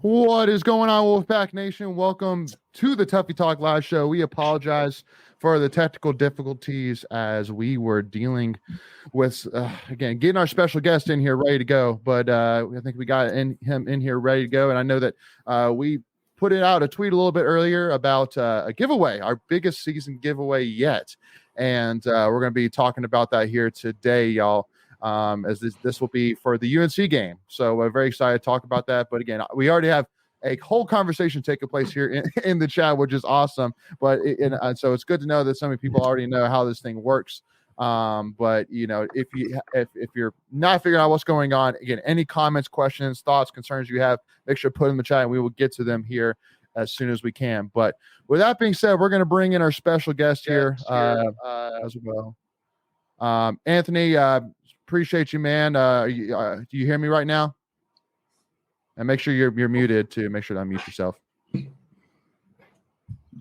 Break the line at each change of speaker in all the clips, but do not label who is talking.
What is going on, Wolfpack Nation? Welcome to the Tuffy Talk Live Show. We apologize for the technical difficulties as we were dealing with, again, getting our special guest in here ready to go. But I think we got him in here ready to go. And I know that we put it out a tweet a little bit earlier about a giveaway, our biggest season giveaway yet. And we're going to be talking about that here today, y'all. As this will be for the UNC game. So we're very excited to talk about that. But again, we already have a whole conversation taking place here in the chat, which is awesome. But so it's good to know that so many people already know how this thing works. But if you're not figuring out what's going on, again, any comments, questions, thoughts, concerns you have, make sure to put them in the chat and we will get to them here as soon as we can. But with that being said, we're going to bring in our special guest here as well. Anthony, appreciate you, man. Do you hear me right now? And make sure you're muted too. Make sure to unmute yourself.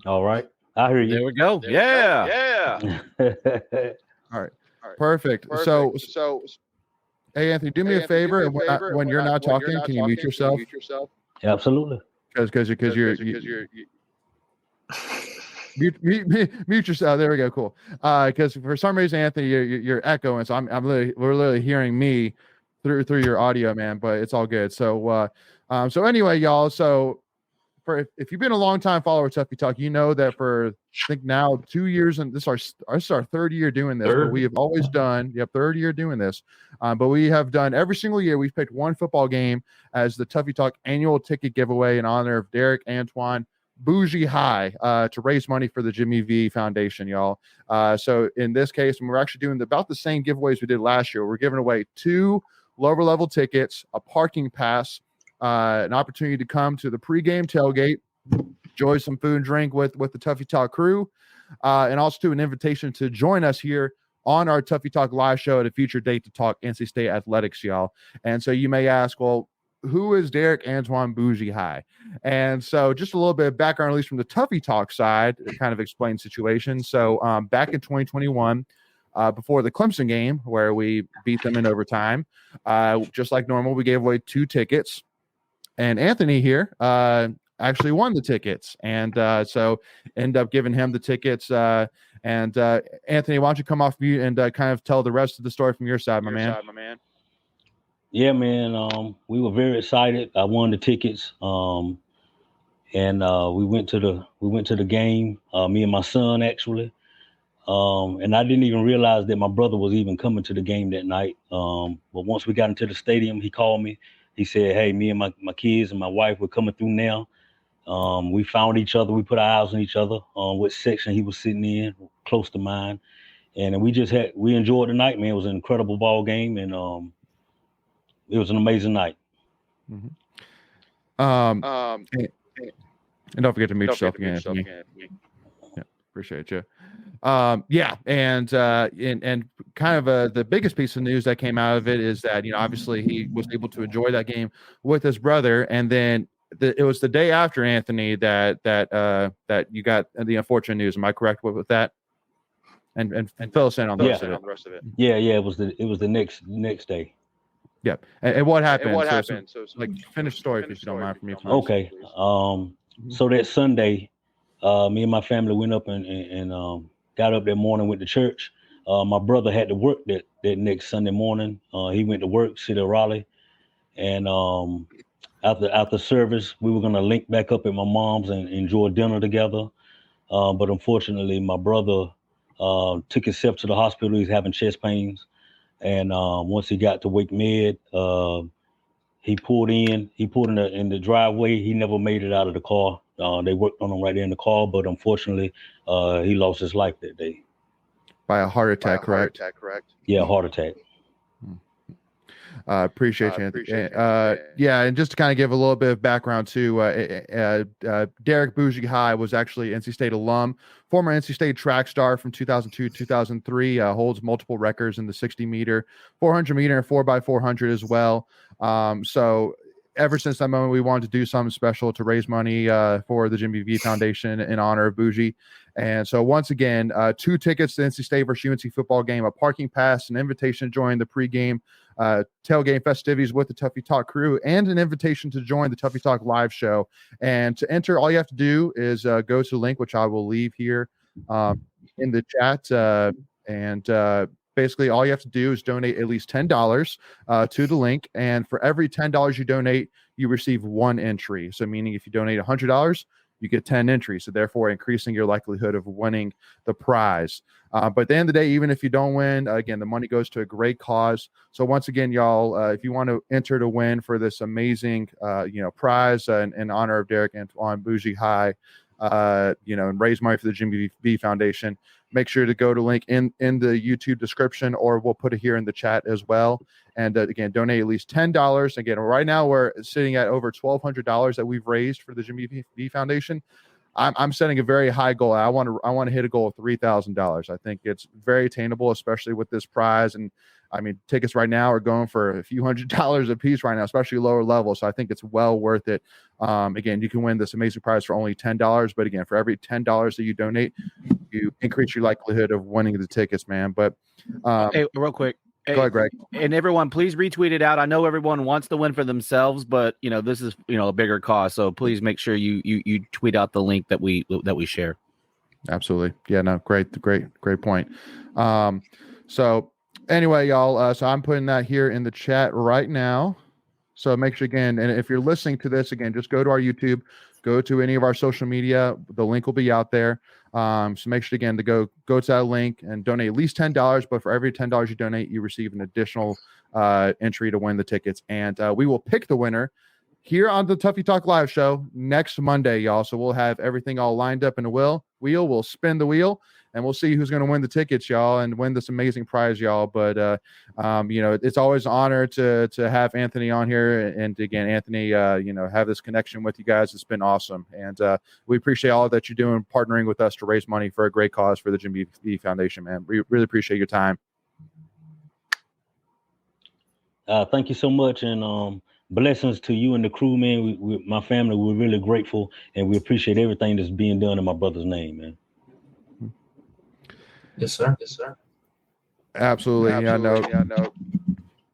All right. I hear you.
There we go. Yeah.
All right. Perfect. So hey, Anthony, do me a favor. When you're not talking, can you mute yourself?
Yeah, absolutely.
Because you're mute yourself. There we go. Cool. Because for some reason, Anthony, you're echoing, so we're literally hearing me through your audio, man. But it's all good. So anyway, y'all. So if you've been a long time follower of Tuffy Talk, you know that for I think now 2 years, and this is our third year doing this. But we have always done third year doing this. But we have done every single year. We've picked one football game as the Tuffy Talk annual ticket giveaway in honor of Derek Antoine Bougie High to raise money for the Jimmy V Foundation, y'all. So in this case, we're actually doing about the same giveaways we did last year. We're giving away 2 lower level tickets, a parking pass, an opportunity to come to the pregame tailgate, enjoy some food and drink with the Tuffy Talk crew, and also to an invitation to join us here on our Tuffy Talk live show at a future date to talk NC State athletics, y'all. And so you may ask, well, who is Derek Antoine Bougie High? And so just a little bit of background, at least from the Tuffy Talk side, to kind of explain situation. So back in 2021, before the Clemson game, where we beat them in overtime, just like normal, we gave away 2 tickets. And Anthony here actually won the tickets. And so end up giving him the tickets. And Anthony, why don't you come off mute and kind of tell the rest of the story from your side, my man.
Yeah, man. We were very excited. I won the tickets. And we went to the game. Me and my son actually. And I didn't even realize that my brother was even coming to the game that night. But once we got into the stadium, he called me. He said, "Hey, me and my kids and my wife were coming through now." We found each other. We put our eyes on each other. What section he was sitting in, close to mine, and we enjoyed the night, man. It was an incredible ball game, and it was an amazing night.
Mm-hmm. And don't forget to mute yourself again. Yeah, appreciate you. And kind of the biggest piece of news that came out of it is that obviously he was able to enjoy that game with his brother, and then it was the day after, Anthony, that you got the unfortunate news. Am I correct with that? And fill us in on the rest of it.
Yeah. It was the next day.
Yeah. And what happened? So finish the story if you don't mind for me. Please.
Okay. So that Sunday, me and my family went up and got up that morning, went to church. My brother had to work that next Sunday morning. He went to work, City of Raleigh. And after service, we were going to link back up at my mom's and enjoy dinner together. But unfortunately, my brother took himself to the hospital. He's having chest pains. And once he got to Wake Med, he pulled in the driveway. He never made it out of the car. They worked on him right there in the car, but unfortunately, he lost his life that day.
By a heart attack, correct?
Yeah, heart attack.
Appreciate you, Anthony. And just to kind of give a little bit of background too, Derek Bougie High was actually NC State alum, former NC State track star from 2002 2003, holds multiple records in the 60 meter, 400 meter, and 4x400 as well. So ever since that moment, we wanted to do something special to raise money for the Jimmy V Foundation in honor of Bougie. And so once again, 2 tickets to NC State versus UNC football game, a parking pass, an invitation to join the pregame tailgame festivities with the Tuffy Talk crew, and an invitation to join the Tuffy Talk live show. And to enter, all you have to do is go to the link, which I will leave here in the chat. Basically, all you have to do is donate at least $10 to the link. And for every $10 you donate, you receive 1 entry. So meaning if you donate $100, you get 10 entries. So therefore increasing your likelihood of winning the prize. But at the end of the day, even if you don't win, again, the money goes to a great cause. So once again, y'all, if you want to enter to win for this amazing, prize in honor of Derek Antoine Bougie High, and raise money for the Jimmy V Foundation, make sure to go to link in the YouTube description, or we'll put it here in the chat as well. And again, donate at least $10. Again, right now we're sitting at over $1,200 that we've raised for the Jimmy V Foundation. I'm setting a very high goal. I want to hit a goal of $3,000. I think it's very attainable, especially with this prize. And I mean, tickets right now are going for a few $100s a piece right now, especially lower level. So I think it's well worth it. Again, you can win this amazing prize for only $10. But again, for every $10 that you donate, you increase your likelihood of winning the tickets, man. But
hey, real quick.
Go ahead, Greg.
And everyone, please retweet it out. I know everyone wants to win for themselves, but this is a bigger cause. So please make sure you tweet out the link that we share.
Absolutely. Yeah. No. Great point. So anyway, y'all. So I'm putting that here in the chat right now. So make sure again, and if you're listening to this again, just go to our YouTube, go to any of our social media. The link will be out there. So make sure again to go to that link and donate at least $10. But for every $10 you donate, you receive an additional entry to win the tickets. And we will pick the winner here on the Tuffy Talk live show next Monday, y'all. So we'll have everything all lined up in a wheel. We'll spin the wheel, and we'll see who's going to win the tickets, y'all, and win this amazing prize, y'all. But it's always an honor to have Anthony on here, and again, Anthony, have this connection with you guys. It's been awesome, and we appreciate all that you're doing, partnering with us to raise money for a great cause for the Jimmy V Foundation, man. We really appreciate your time.
Thank you so much, and blessings to you and the crew, man. We my family, we're really grateful, and we appreciate everything that's being done in my brother's name, man.
Yes, sir.
Absolutely. Yeah, no.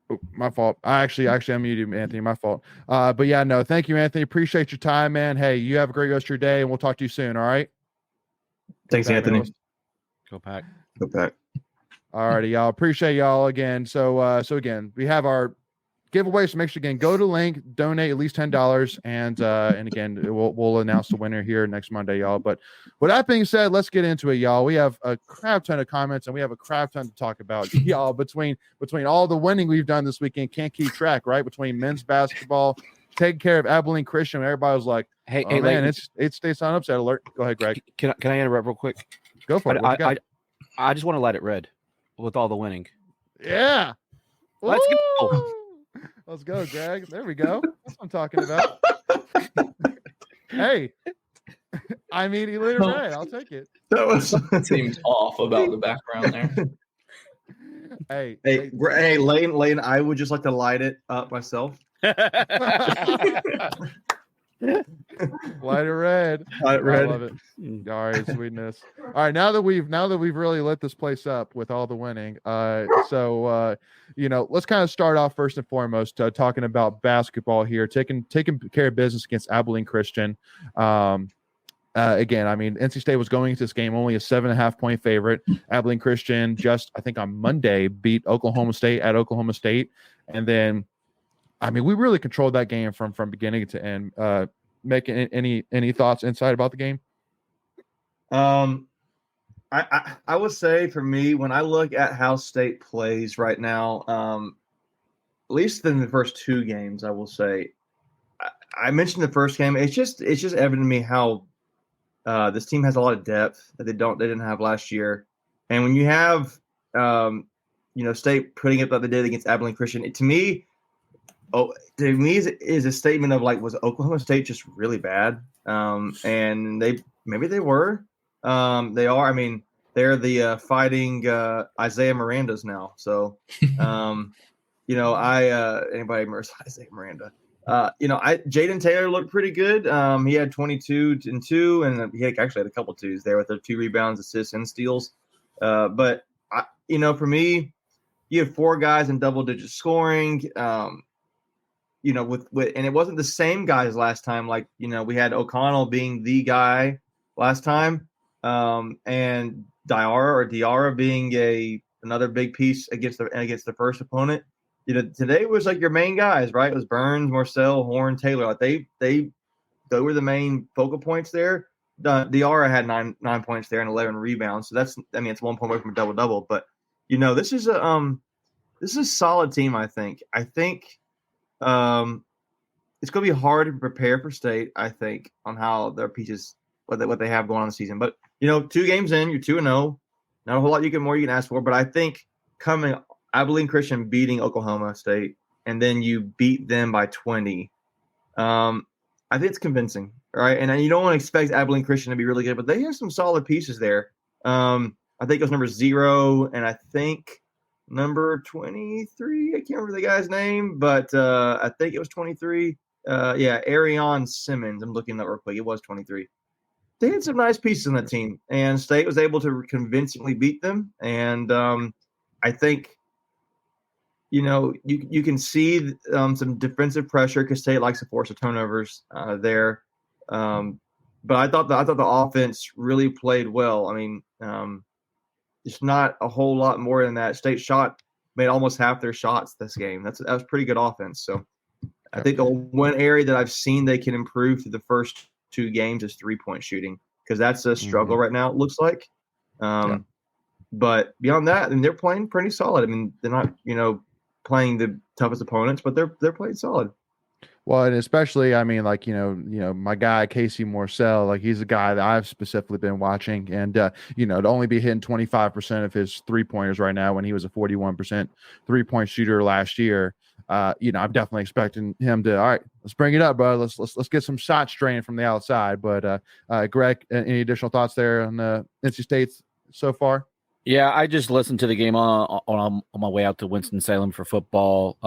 Oh, my fault. I actually unmuted you, Anthony. My fault. But yeah, no. Thank you, Anthony. Appreciate your time, man. Hey, you have a great rest of your day, and we'll talk to you soon. All right.
Thanks, Anthony.
Go Pack.
Go Pack.
All righty, y'all. Appreciate y'all again. So again, we have our giveaway. So make sure again go to link, donate at least $10, and again we'll announce the winner here next Monday, y'all. But with that being said, let's get into it, y'all. We have a crap ton of comments, and we have a crap ton to talk about, y'all. Between all the winning we've done this weekend, can't keep track, right? Between men's basketball, taking care of Abilene Christian, everybody was like, "Hey, man, it's stays on upset alert." Go ahead, Greg.
Can I interrupt real quick?
Go for it.
I just want to let it red with all the winning.
Yeah,
let's go.
Let's go, Greg. There we go. That's what I'm talking about. Hey, I mean, he lit it red. I'll take it.
That seemed off about the background there. Hey, Lane, I would just like to light it up myself.
Light it red.
Light it red.
I love it. All right, sweetness. All right, now that we've really lit this place up with all the winning, let's kind of start off first and foremost talking about basketball here, taking care of business against Abilene Christian. Again, I mean, NC State was going into this game only a 7.5 point favorite. Abilene Christian just, I think on Monday, beat Oklahoma State at Oklahoma State, and then, I mean, we really controlled that game from beginning to end. Making any thoughts inside about the game?
I would say for me, when I look at how State plays right now, at least in the first 2 games, I will say, I mentioned the first game. It's just evident to me how this team has a lot of depth that they didn't have last year. And when you have State putting up like they did against Abilene Christian, to me is a statement of like, was Oklahoma State just really bad? And maybe they were. They are. I mean, they're the fighting Isaiah Mirandas now. So, anybody remembers Isaiah Miranda? Jaden Taylor looked pretty good. He had 22 and 2, and he actually had a couple twos there with the 2 rebounds, assists, and steals. But for me, you have 4 guys in double-digit scoring. And it wasn't the same guys last time. Like we had O'Connell being the guy last time, and Diarra being another big piece against the first opponent. Today was like your main guys, right? It was Burns, Morcell, Horn, Taylor. Like they were the main focal points there. Diarra had 9 points there and 11 rebounds. So it's 1 point away from a double-double. But this is a solid team. I think it's going to be hard to prepare for State. I think on how their pieces, what they have going on the season. But 2 games in, you're 2-0. Not a whole lot more you can ask for. But I think Abilene Christian beating Oklahoma State, and then you beat them by 20. I think it's convincing, right? And you don't want to expect Abilene Christian to be really good, but they have some solid pieces there. I think it was number 0, and I think number 23. I can't remember the guy's name, but I think it was 23. Arion Simmons. I'm looking that real quick. It was 23. They had some nice pieces in that team, and State was able to convincingly beat them. And I think you can see some defensive pressure because State likes to force the turnovers there. But I thought the offense really played well. I mean, it's not a whole lot more than that. State made almost half their shots this game. That was pretty good offense. So I think the one area that I've seen they can improve through the first 2 games is 3-point shooting, because that's a struggle right now, it looks like. But beyond that, they're playing pretty solid. I mean, they're not playing the toughest opponents, but they're playing solid.
Well, and especially, my guy Casey Morcell, like he's a guy that I've specifically been watching, and to only be hitting 25% of his 3-pointers right now when he was a 41% 3-point shooter last year. I'm definitely expecting him to, all right, let's bring it up, bro. Let's get some shots drained from the outside. But Greg, any additional thoughts there on NC State so far?
Yeah, I just listened to the game on my way out to Winston-Salem for football.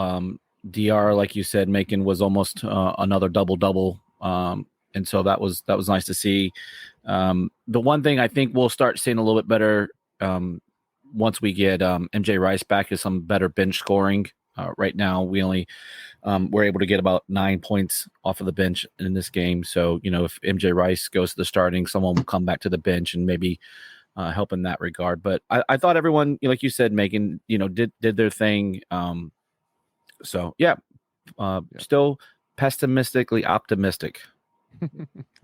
DR, like you said, Macon was almost another double-double, and so that was nice to see. The one thing I think we'll start seeing a little bit better once we get MJ Rice back is some better bench scoring. Right now, we only we're able to get about 9 points off of the bench in this game. So if MJ Rice goes to the starting, someone will come back to the bench and maybe help in that regard. But I thought everyone, like you said, Megan, did their thing. Still pessimistically optimistic.
I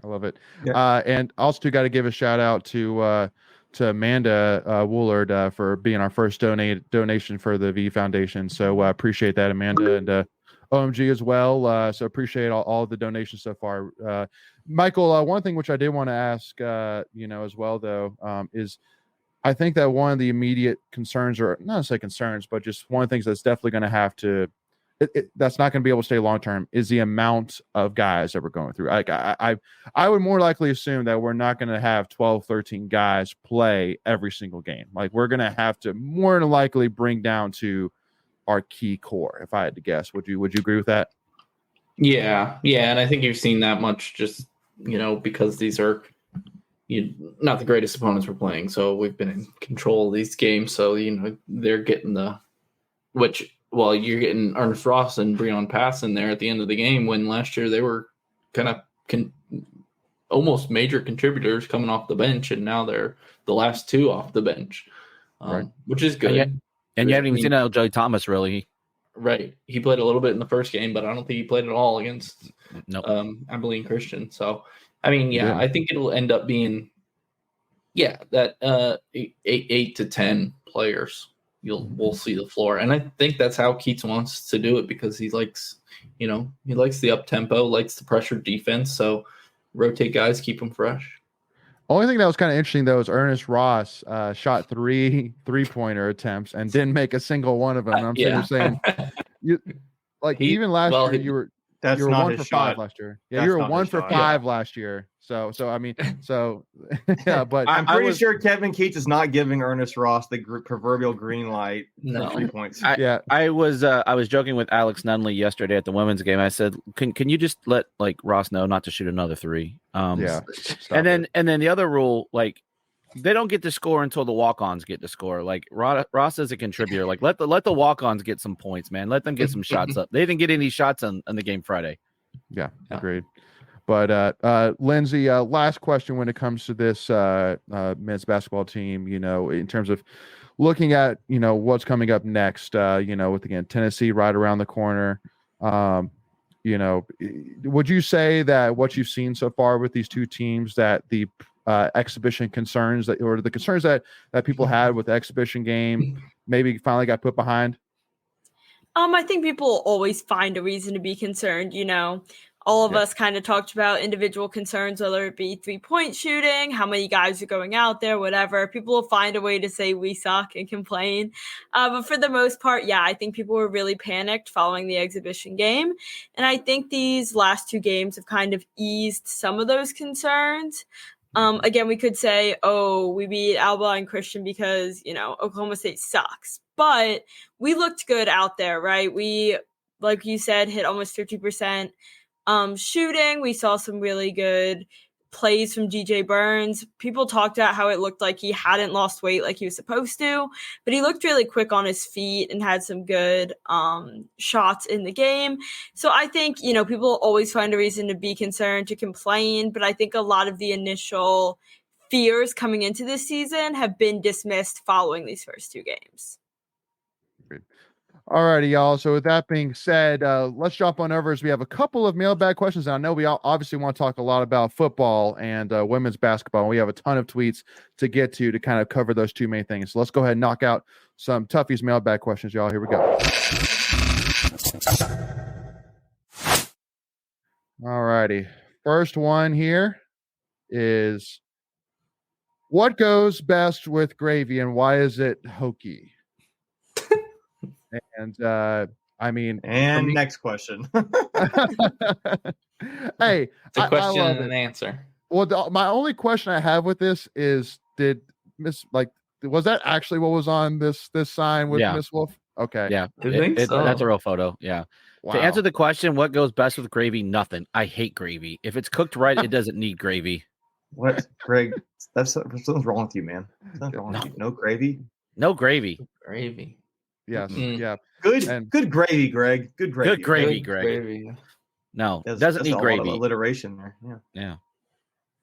love it.
Yeah.
And also got to give a shout out to Amanda Woolard for being our first donation for the V Foundation. So appreciate that, Amanda, and OMG as well. So appreciate all the donations so far. Michael, one thing which I did want to ask, as well though, is I think that one of the immediate concerns, or not to say concerns, but just one of the things that's definitely going to have to, that's not going to be able to stay long term, is the amount of guys that we're going through. Like I would more likely assume that we're not going to have 12, 13 guys play every single game. Like we're going to have to more than likely bring down to our key core. If I had to guess, would you agree with that?
Yeah, and I think you've seen that much just because these are not the greatest opponents we're playing, so we've been in control of these games. So they're getting you're getting Ernest Ross and Breon Pass in there at the end of the game, when last year they were kind of almost major contributors coming off the bench, and now they're the last 2 off the bench, right, which is good.
And you haven't even seen LJ Thomas, really.
Right. He played a little bit in the first game, but I don't think he played at all against Abilene Christian. So, I think it'll end up being, that 8 to 10 players. We'll see the floor. And I think that's how Keats wants to do it, because he likes, he likes the up tempo, likes the pressure defense. So rotate guys, keep them fresh.
Only thing that was kind of interesting though is Ernest Ross shot 3 3-pointer attempts and didn't make a single one of them. And I'm sitting there saying, even last year
That's
you were
not
1
his
for
shot.
5 last year. Yeah,
That's
you were
not
1
his
for
shot.
5 last year. So I mean, yeah, but
I'm pretty sure Kevin Keats is not giving Ernest Ross the proverbial green light
No.
for 3 points.
I was joking with Alex Nunley yesterday at the women's game. I said, can you just let like Ross know not to shoot another 3?
yeah.
And then the other rule, like, they don't get to score until the walk-ons get to score. Like Ross is a contributor. Like let the walk-ons get some points, man. Let them get some shots up. They didn't get any shots on the game Friday.
Yeah, agreed. But Lindsay, last question when it comes to this men's basketball team, in terms of looking at, what's coming up next, with, again, Tennessee right around the corner. Would you say that what you've seen so far with these two teams, that the exhibition concerns or the concerns that people had with the exhibition game maybe finally got put behind?
I think people always find a reason to be concerned, All of us kind of talked about individual concerns, whether it be 3-point shooting, how many guys are going out there, whatever. People will find a way to say we suck and complain. But for the most part, I think people were really panicked following the exhibition game. And I think these last 2 games have kind of eased some of those concerns. Again, we could say, we beat Alba and Christian because, Oklahoma State sucks. But we looked good out there, right? We, like you said, hit almost 50% shooting. We saw some really good plays from DJ Burns. People talked about how it looked like he hadn't lost weight like he was supposed to, but he looked really quick on his feet and had some good shots in the game. So I think, people always find a reason to be concerned, to complain, but I think a lot of the initial fears coming into this season have been dismissed following these first 2 games.
All righty, y'all. So with that being said, let's jump on over as we have a couple of mailbag questions. And I know we all obviously want to talk a lot about football and women's basketball. We have a ton of tweets to get to kind of cover those 2 main things. So let's go ahead and knock out some Tuffy's mailbag questions, y'all. Here we go. All righty. First one here is, what goes best with gravy and why is it hokey? And
next question.
Hey,
It's a question
I
and an answer.
Well, my only question I have with this is, was that actually what was on this sign with Miss Wolf? Okay.
Yeah.
I think so.
That's a real photo. Yeah.
Wow.
To answer the question, what goes best with gravy? Nothing. I hate gravy. If it's cooked right, it doesn't need gravy.
What, Greg? Something's wrong with you, man. Something's wrong with you. No gravy?
No gravy.
Gravy.
Yes. Yeah.
Good gravy, Greg. Good gravy.
Good gravy, Greg.
Gravy.
No,
That's
doesn't need
a
gravy.
lot of alliteration there.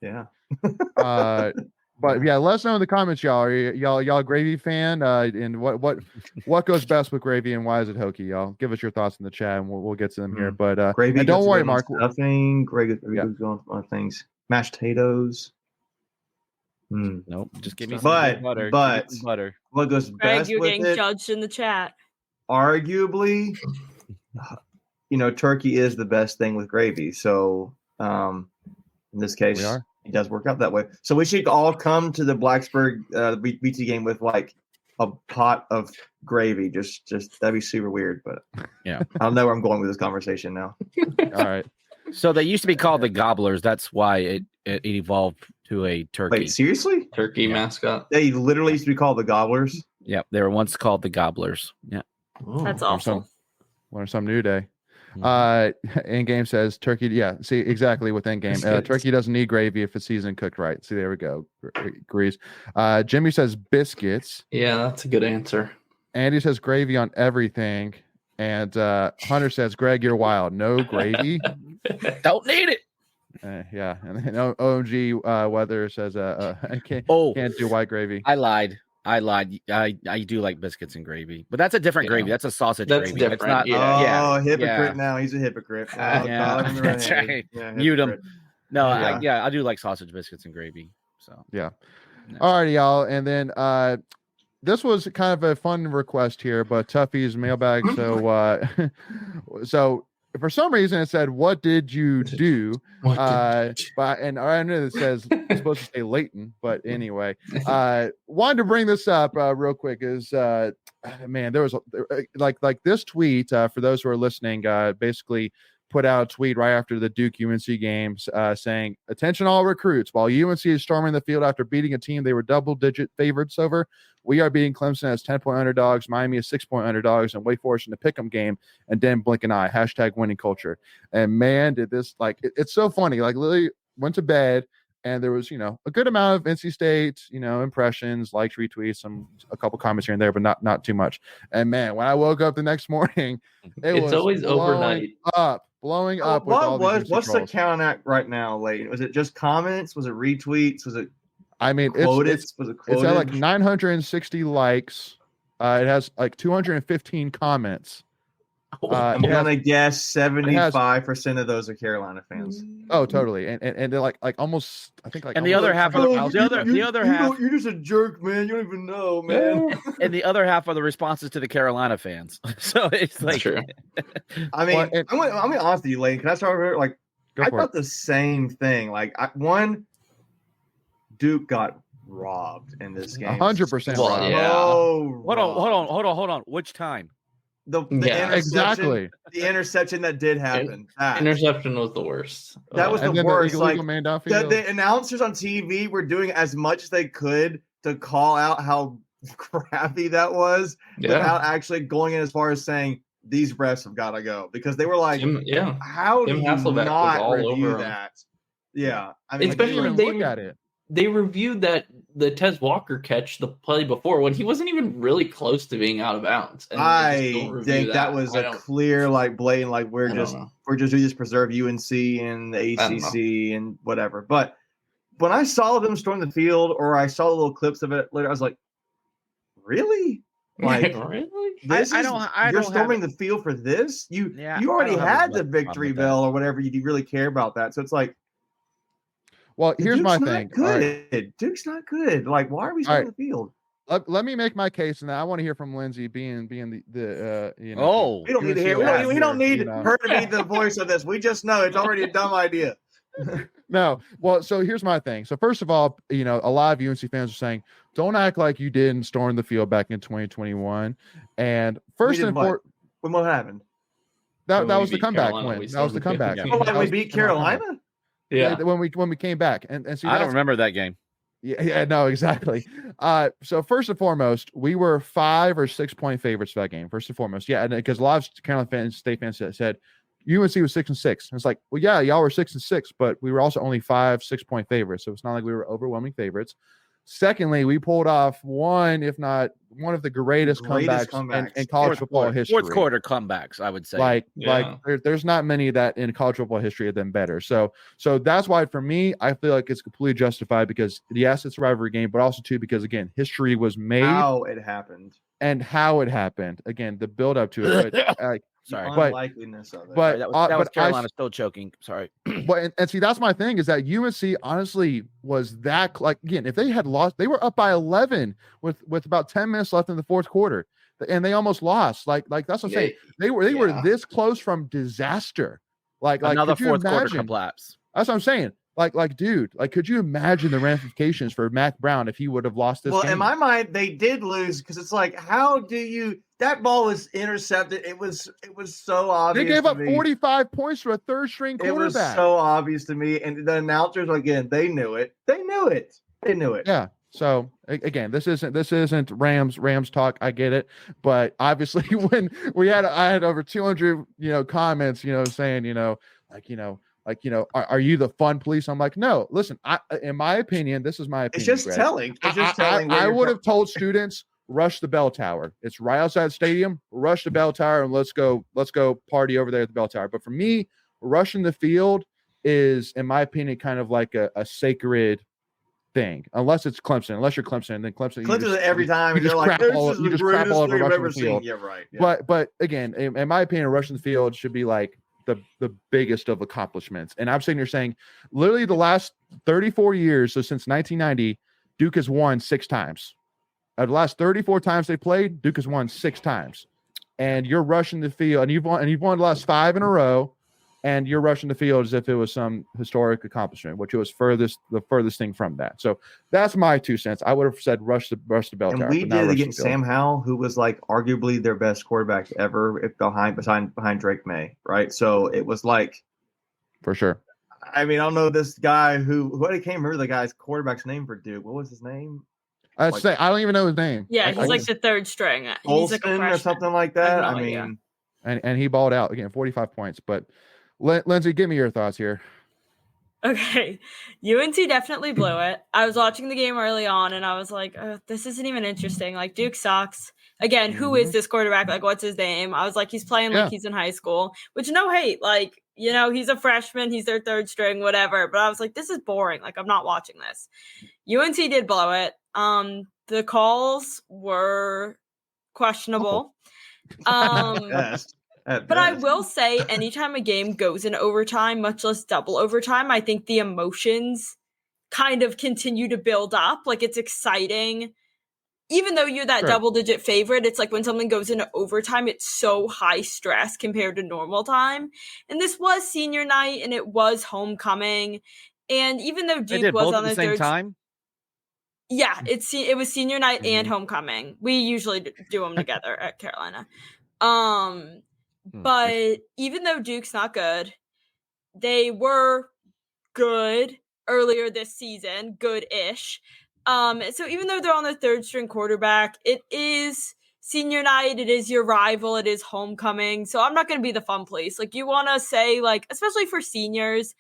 Yeah.
But yeah, let us know in the comments, y'all. Are y'all a gravy fan? And what goes best with gravy and why is it hokey, y'all? Give us your thoughts in the chat and we'll get to them here. But
gravy,
and don't worry, Mark.
Stuffing, gravy goes on things. Mashed potatoes.
Nope. Just give me some butter.
But
some butter.
What goes
Greg,
best
you're
with
getting
it?
judged in the chat.
Arguably, turkey is the best thing with gravy. So, in this case, it does work out that way. So we should all come to the Blacksburg BT game with like a pot of gravy. Just that'd be super weird. But
yeah,
I don't know where I'm going with this conversation now.
All right.
So they used to be called the Gobblers. That's why it evolved to a turkey.
Wait, seriously?
Turkey mascot.
They literally used to be called the Gobblers.
Yeah, they were once called the Gobblers. Yeah.
That's awesome.
Learn some new day. In-game says turkey. Yeah, see exactly with in-game. Turkey doesn't need gravy if it's seasoned cooked right. See, there we go. Agrees. Jimmy says biscuits.
Yeah, that's a good answer.
Andy says gravy on everything. And Hunter says, Greg, you're wild. No gravy.
Don't need it.
Yeah. And then OMG Weather says, I can't do white gravy.
I lied. I do like biscuits and gravy, but that's a different gravy. That's a sausage gravy.
Different.
It's not.
Hypocrite now. He's a hypocrite.
That's right. Mute him. No, I do like sausage biscuits and gravy. So
yeah. All right, y'all. And then this was kind of a fun request here, but Tuffy's mailbag. So for some reason it said, "What did you do?" And I know it says it's supposed to say Leighton, but anyway, wanted to bring this up real quick. Is man, there was like this tweet for those who are listening. Basically, put out a tweet right after the Duke UNC games saying, "Attention all recruits, while UNC is storming the field after beating a team they were double-digit favorites over, we are beating Clemson as 10-point underdogs, Miami as 6-point underdogs, and Wake Forest in the pick'em game, and then blink an eye, hashtag winning culture." And man, did this, like, it's so funny. Like, literally went to bed, and there was, a good amount of NC State, impressions, likes, retweets, a couple comments here and there, but not too much. And man, when I woke up the next morning,
it's
was
always overnight
blowing up.
What's the count at right now, Leighton? Was it just comments? Was it retweets? Was it?
I mean, it's at like 960 likes. It has like 215 comments.
I'm gonna guess 75% of those are Carolina fans.
Oh, totally, and they're like almost. I think like.
And the other half of the other half.
You're just a jerk, man. You don't even know, man.
And the other half are the responses to the Carolina fans. So it's like.
True.
I mean, I'm gonna be honest with you, Lane. Can I start over? Like, I thought the same thing. Like, Duke got robbed in this game.
100% robbed.
Yeah.
Hold on. Which time?
The interception,
exactly.
The interception that did happen.
Interception was the worst.
That was the worst.
The
announcers on TV were doing as much as they could to call out how crappy that was, without actually going in as far as saying these refs have got to go, because they were like, how do you not review that? Yeah, I mean,
especially
they look at it.
They reviewed the Tez Walker catch the play before when he wasn't even really close to being out of bounds. And
I think that was a clear, like, blatant, like, we just preserve UNC and the ACC and whatever. But when I saw them storm the field, or I saw the little clips of it later, I was like, really? Like,
really?
You're storming the field for this? You already had the victory bell or whatever. You really care about that? So it's like.
Well, here's my thing.
Good. Right. Duke's not good. Like, why are we still in the field?
Let me make my case, and I want to hear from Lindsay, being the
we don't need to hear. We don't need her to be the voice of this. We just know it's already a dumb idea.
No. Well, so here's my thing. So first of all, a lot of UNC fans are saying, don't act like you didn't storm the field back in 2021. And first and foremost,
what happened?
That was the comeback win. That was the comeback.
We beat Carolina.
Yeah, when we came back, and see,
I don't remember that game.
Yeah, no, exactly. So first and foremost, we were 5 or 6 point favorites for that game. First and foremost, and because a lot of Carolina State fans said UNC was 6-6. And it's like, well, yeah, y'all were 6-6, but we were also only 5-6 point favorites, so it's not like we were overwhelming favorites. Secondly, we pulled off one, if not one of the greatest comebacks in college football history.
Fourth quarter comebacks, I would say.
Like there's not many that in college football history have been better. So that's why, for me, I feel like it's completely justified, because yes, it's a rivalry game, but also too because, again, history was made.
How it happened.
Again, the build up to it. But,
sorry, unlikeliness of it.
But that was Carolina still choking. Sorry.
But and see, that's my thing, is that UNC honestly was that, like, again, if they had lost, they were up by 11 with about 10 minutes left in the fourth quarter, and they almost lost. Like that's what I'm saying. They were this close from disaster. Like
another fourth quarter collapse.
That's what I'm saying. Like, dude, like, could you imagine the ramifications for Mac Brown if he would have lost this game?
In my mind, they did lose, because it's like, how do you? That ball was intercepted. It was so obvious.
They gave up 45 points to a third-string quarterback.
It was so obvious to me, and the announcers, again, they knew it.
Yeah. So again, this isn't Rams talk. I get it, but obviously, when I had over 200 comments saying are you the fun police? I'm like, no, listen, in my opinion, this is my opinion.
It's just telling.
I would have told students, rush the bell tower. It's right outside the stadium. Rush the bell tower and let's go party over there at the bell tower. But for me, rushing the field is, in my opinion, kind of like a sacred thing. Unless it's Clemson. Unless you're Clemson, then Clemson
every time you just crap all over rushing the field. Yeah, right. Yeah.
But again, in my opinion, rushing the field should be like the biggest of accomplishments. And I'm sitting here saying, literally the last 34 years, so since 1990, Duke has won 6 times. Out of the last 34 times they played, Duke has won 6 times. And you're rushing the field, and you've won the last 5 in a row. and you're rushing the field as if it was some historic accomplishment, which was the furthest thing from that. So that's my 2 cents. I would have said rush the bell
And
tower.
we
but not
did it
rush the
against
field.
Sam Howell, who was like arguably their best quarterback ever, if behind Drake May, right? So it was like,
for sure.
I mean, I don't know this guy who I can't remember the guy's quarterback's name for Duke. What was his name?
I don't even know his name.
Yeah, he's like the third string. He's like a
Olsen or
freshman.
something like that.
I have no
I
idea.
mean,
and he balled out again, 45 points. But Lindsay, give me your thoughts here.
Okay, UNC definitely blew it. I was watching the game early on, and I was like, this isn't even interesting. Like, Duke sucks. Again, who is this quarterback? Like, what's his name? I was like, he's playing like he's in high school, which no hate. Like, you know, he's a freshman. He's their third string, whatever. But I was like, this is boring. Like, I'm not watching this. UNC did blow it. The calls were questionable. But I will say, anytime a game goes in overtime, much less double overtime, I think the emotions kind of continue to build up. Like, it's exciting. Even though you're that double-digit favorite, it's like when something goes into overtime, it's so high stress compared to normal time. And this was senior night, and it was homecoming. And even though Duke was on
the same time?
Yeah, it was senior night and homecoming. We usually do them together at Carolina. But even though Duke's not good, they were good earlier this season, good-ish. So even though they're on their third string quarterback, it is senior night, it is your rival, it is homecoming. So I'm not going to be the fun police. Like, you want to say, like, especially for seniors,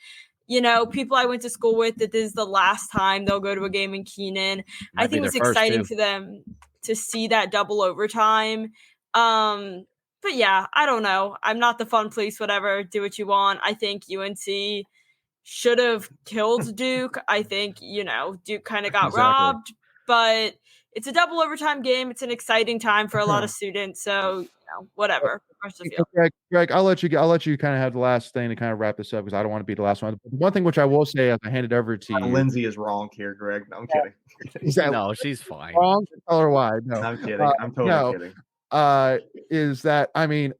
you know, people I went to school with, that this is the last time they'll go to a game in Keenan. I think it's exciting for them to see that double overtime. But yeah, I don't know. I'm not the fun police, whatever. Do what you want. I think UNC should have killed Duke. I think, you know, Duke kind of got robbed, but it's a double overtime game. It's an exciting time for a lot of students. So, you know, whatever.
Greg, I'll let you kind of have the last thing to kind of wrap this up, because I don't want to be the last one. One thing which I will say as I hand it over to you.
Lindsay is wrong here, Greg. No, I'm kidding.
No, she's fine.
Wrong? Tell her why. No,
I'm kidding. I'm totally kidding.
Is that, I mean,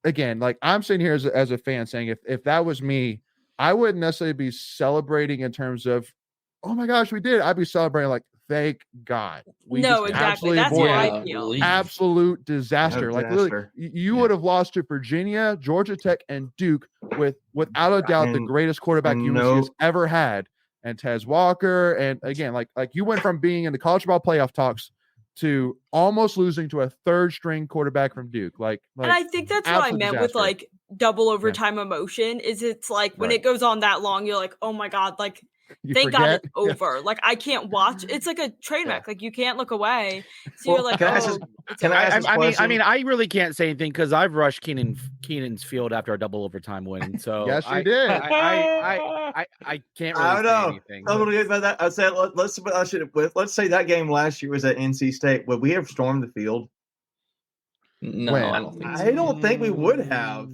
again, like, I'm sitting here as a fan saying, if that was me, I wouldn't necessarily be celebrating in terms of, oh my gosh, we did. I'd be celebrating like, thank God.
Exactly. That's what I feel.
Absolute disaster. Like, literally, you would have lost to Virginia, Georgia Tech, and Duke without a doubt the greatest quarterback UNC has ever had, and Tez Walker. And again, like you went from being in the college football playoff talks to almost losing to a third string quarterback from Duke. Like,
and I think that's what I meant with like double overtime emotion, is it's like when it goes on that long, you're like, oh my God, like, thank God it's over. Like, I can't watch. It's like a train wreck. Like, you can't look away. So you're like,
I mean, I really can't say anything because I've rushed Keenan's field after a double overtime win. So
yes, you did.
I can't really say anything.
About that. I said let's say that game last year was at NC State. Would we have stormed the field?
No, I don't think so.
I don't think we would have.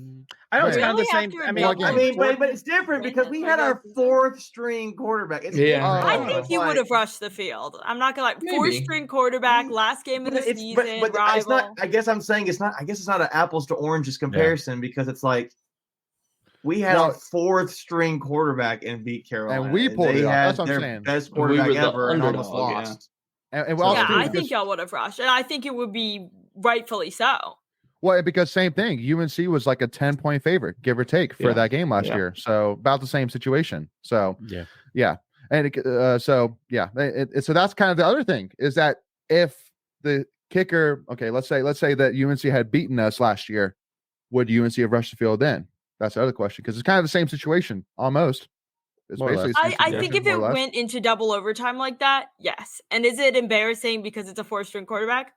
I don't think the same.
But it's different because we had our fourth string quarterback.
I think he would have rushed the field. I'm not gonna fourth string quarterback, last game of the season,
but
rival.
It's not. I guess I'm saying it's not. I guess it's not an apples to oranges comparison because it's like we had our fourth string quarterback and beat Carolina,
and we pulled it off. That's what I'm saying.
Best quarterback ever and almost lost.
I think y'all would have rushed, and I think it would be rightfully so.
Well, because same thing. UNC was like a 10-point favorite, give or take, for that game last year. So about the same situation. So yeah. And so that's kind of the other thing, is that if the kicker, let's say that UNC had beaten us last year, would UNC have rushed the field then? That's the other question, because it's kind of the same situation almost.
I think if it went into double overtime like that, yes. And is it embarrassing because it's a fourth-string quarterback?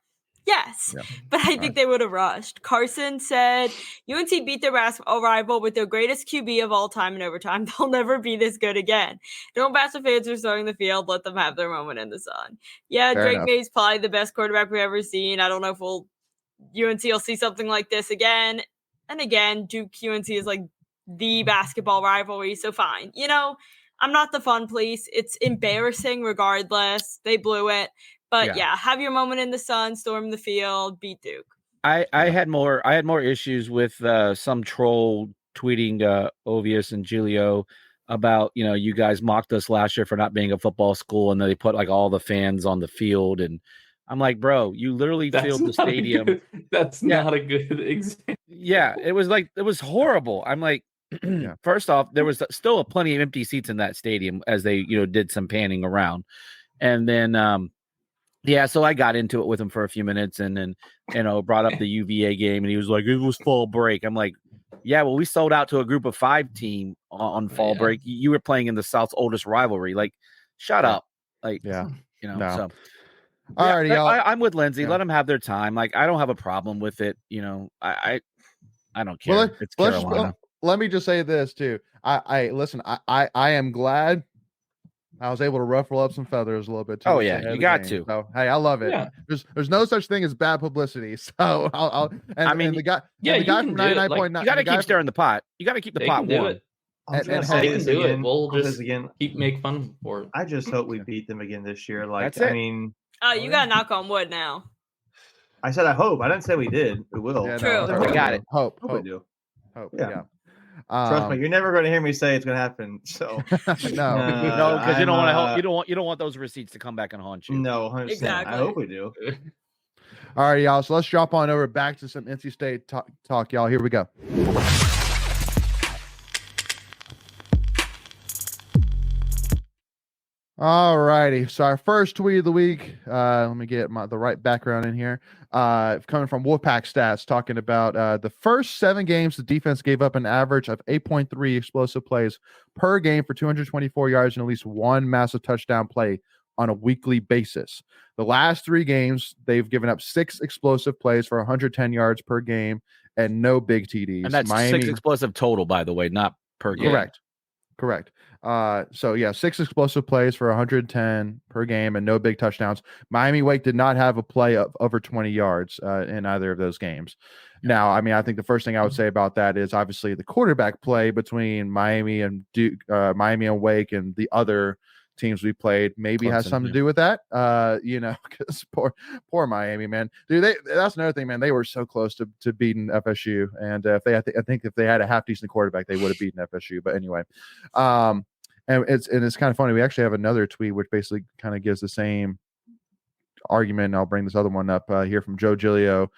Yes, but I think they would have rushed. Carson said UNC beat their basketball rival with their greatest QB of all time in overtime. They'll never be this good again. Don't bash the fans for throwing the field. Let them have their moment in the sun. Yeah, Drake May's probably the best quarterback we've ever seen. I don't know if UNC will see something like this again. And again, Duke UNC is like the basketball rivalry, so fine. You know, I'm not the fun police. It's embarrassing regardless. They blew it. But have your moment in the sun, storm the field, beat Duke.
I had more issues with some troll tweeting Ovius and Giulio about, you guys mocked us last year for not being a football school, and then they put like all the fans on the field, and I'm like, bro, you literally filled the stadium.
That's not a good example.
Yeah, it was horrible. I'm like, first off, there was still plenty of empty seats in that stadium as they, did some panning around. And then, so I got into it with him for a few minutes and then, brought up the UVA game, and he was like, it was fall break. I'm like, yeah, well, we sold out to a group of 5 team on fall break. You were playing in the South's oldest rivalry. Like, shut up. Like, so.
Alrighty, y'all.
I'm with Lindsay. Let them have their time. Like, I don't have a problem with it. I don't care.
Well,
it's Carolina.
Let me just say this too. I listen. I am glad I was able to ruffle up some feathers a little bit too.
Oh yeah, you got to.
So hey, I love it.
Yeah.
There's no such thing as bad publicity. So and the guy from 99.9.
You got to keep stirring the pot. You got to keep the pot warm.
They can do it. We'll just keep make fun for it.
I just hope we beat them again this year. Like,
That's it.
I mean,
you got to knock on wood now.
I said I hope. I didn't say we did. We will.
Yeah,
True.
No,
We got it.
Hope
we do.
Hope.
Yeah. Trust me, you're never going to hear me say it's going to happen. So
no,
because you don't want to help. You don't want those receipts to come back and haunt you.
No, 100%.
Exactly.
I hope we do.
All right, y'all. So let's drop on over back to some NC State talk, y'all. Here we go. All righty. So our first tweet of the week, let me get the right background in here. Coming from Wolfpack Stats, talking about the first 7 games, the defense gave up an average of 8.3 explosive plays per game for 224 yards and at least 1 massive touchdown play on a weekly basis. The last 3 games, they've given up 6 explosive plays for 110 yards per game and no big TDs.
And that's Miami, 6 explosive total, by the way, not per game.
Correct. So yeah, 6 explosive plays for 110 per game and no big touchdowns. Miami Wake did not have a play of over 20 yards in either of those games. Now, I mean, I think the first thing I would say about that is obviously the quarterback play between Miami and Duke, Miami and Wake and the other teams we played maybe has something to do with that. Because poor Miami, man. Dude, that's another thing, man. They were so close to beating FSU, and I think if they had a half decent quarterback, they would have beaten FSU. But anyway, and it's kind of funny. We actually have another tweet which basically kind of gives the same argument, and I'll bring this other one up here from Joe Giglio,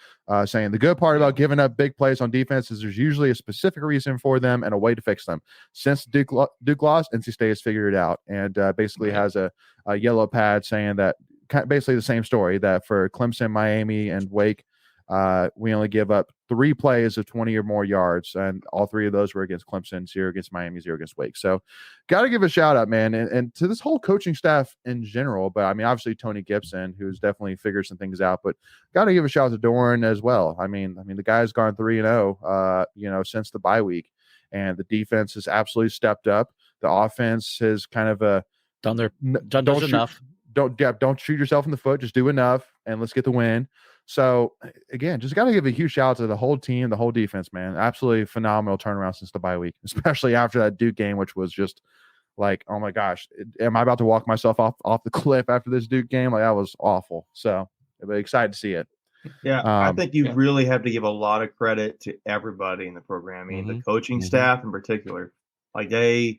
saying the good part about giving up big plays on defense is there's usually a specific reason for them and a way to fix them. Since Duke lost, NC State has figured it out, and basically has a yellow pad saying that basically the same story, that for Clemson, Miami, and Wake, we only give up 3 plays of 20 or more yards, and all 3 of those were against Clemson, 0 against Miami, 0 against Wake. So got to give a shout out, man, and to this whole coaching staff in general. But I mean, obviously Tony Gibson, who's definitely figured some things out, but got to give a shout out to Doran as well. I mean, the guy's gone 3-0, since the bye week, and the defense has absolutely stepped up. The offense has kind of
done enough.
Don't shoot yourself in the foot. Just do enough, and let's get the win. So again, just got to give a huge shout out to the whole team, the whole defense, man. Absolutely phenomenal turnaround since the bye week, especially after that Duke game, which was just like, oh my gosh, am I about to walk myself off the cliff after this Duke game? Like, that was awful. So excited to see it.
Yeah, I think you really have to give a lot of credit to everybody in the program. I mean, the coaching staff in particular, like they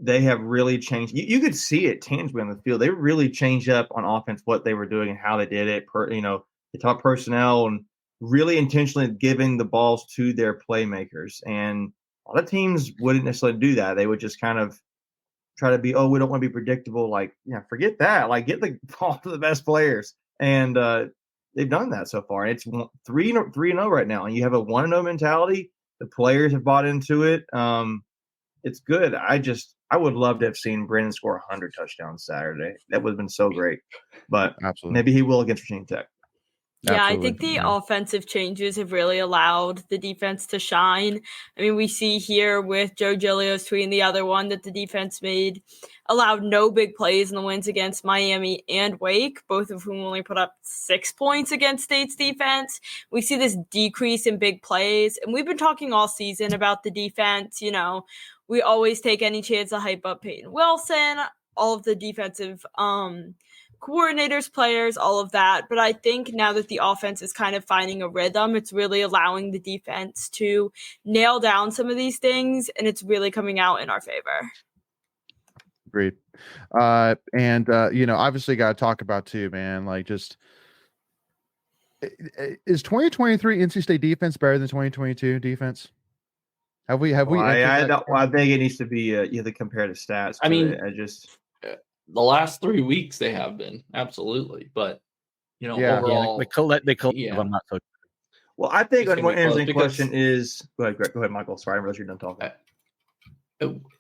have really changed. You could see it tangibly on the field. They really changed up on offense what they were doing and how they did it. They taught personnel and really intentionally giving the balls to their playmakers. And a lot of teams wouldn't necessarily do that. They would just kind of try to be, we don't want to be predictable. Like, forget that. Like, get the ball to the best players. And they've done that so far. And it's 3-0 right now. And you have a 1-0 mentality. The players have bought into it. It's good. I would love to have seen Brandon score 100 touchdowns Saturday. That would have been so great. But
absolutely,
maybe he will against Virginia Tech.
Yeah,
Absolutely.
I think the offensive changes have really allowed the defense to shine. I mean, we see here with Joe Giglio's tweet and the other one that the defense allowed no big plays in the wins against Miami and Wake, both of whom only put up 6 points against State's defense. We see this decrease in big plays, and we've been talking all season about the defense. We always take any chance to hype up Peyton Wilson, all of the defensive coordinators, players, all of that. But I think now that the offense is kind of finding a rhythm, it's really allowing the defense to nail down some of these things, and it's really coming out in our favor.
Agreed. And obviously got to talk about too, man, like just is 2023 NC State defense better than 2022 defense? Have we
I think it needs to be the comparative stats.
I mean, the last 3 weeks they have been absolutely, but overall,
I'm not so.
Well, I think one interesting question is go ahead, Michael. Sorry, I realized you're done talking.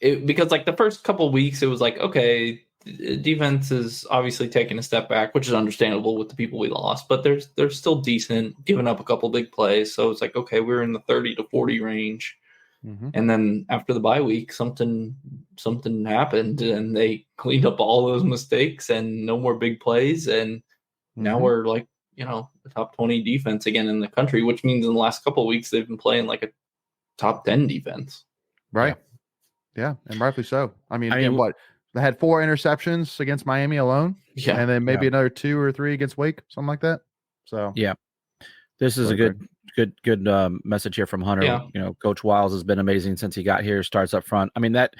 Because like the first couple of weeks, it was like, okay, defense is obviously taking a step back, which is understandable with the people we lost, but they're still decent, giving up a couple big plays. So it's like, okay, we're in the 30 to 40 range. Mm-hmm. And then after the bye week, something happened and they cleaned up all those mistakes and no more big plays. And now we're like, the top 20 defense again in the country, which means in the last couple of weeks, they've been playing like a top 10 defense.
Right. Yeah. And rightfully so. I mean, what? They had 4 interceptions against Miami alone. Yeah. And then maybe another 2 or 3 against Wake, something like that. So,
yeah. This is a good message here from Hunter. Yeah. Coach Wiles has been amazing since he got here. Starts up front. I mean, that,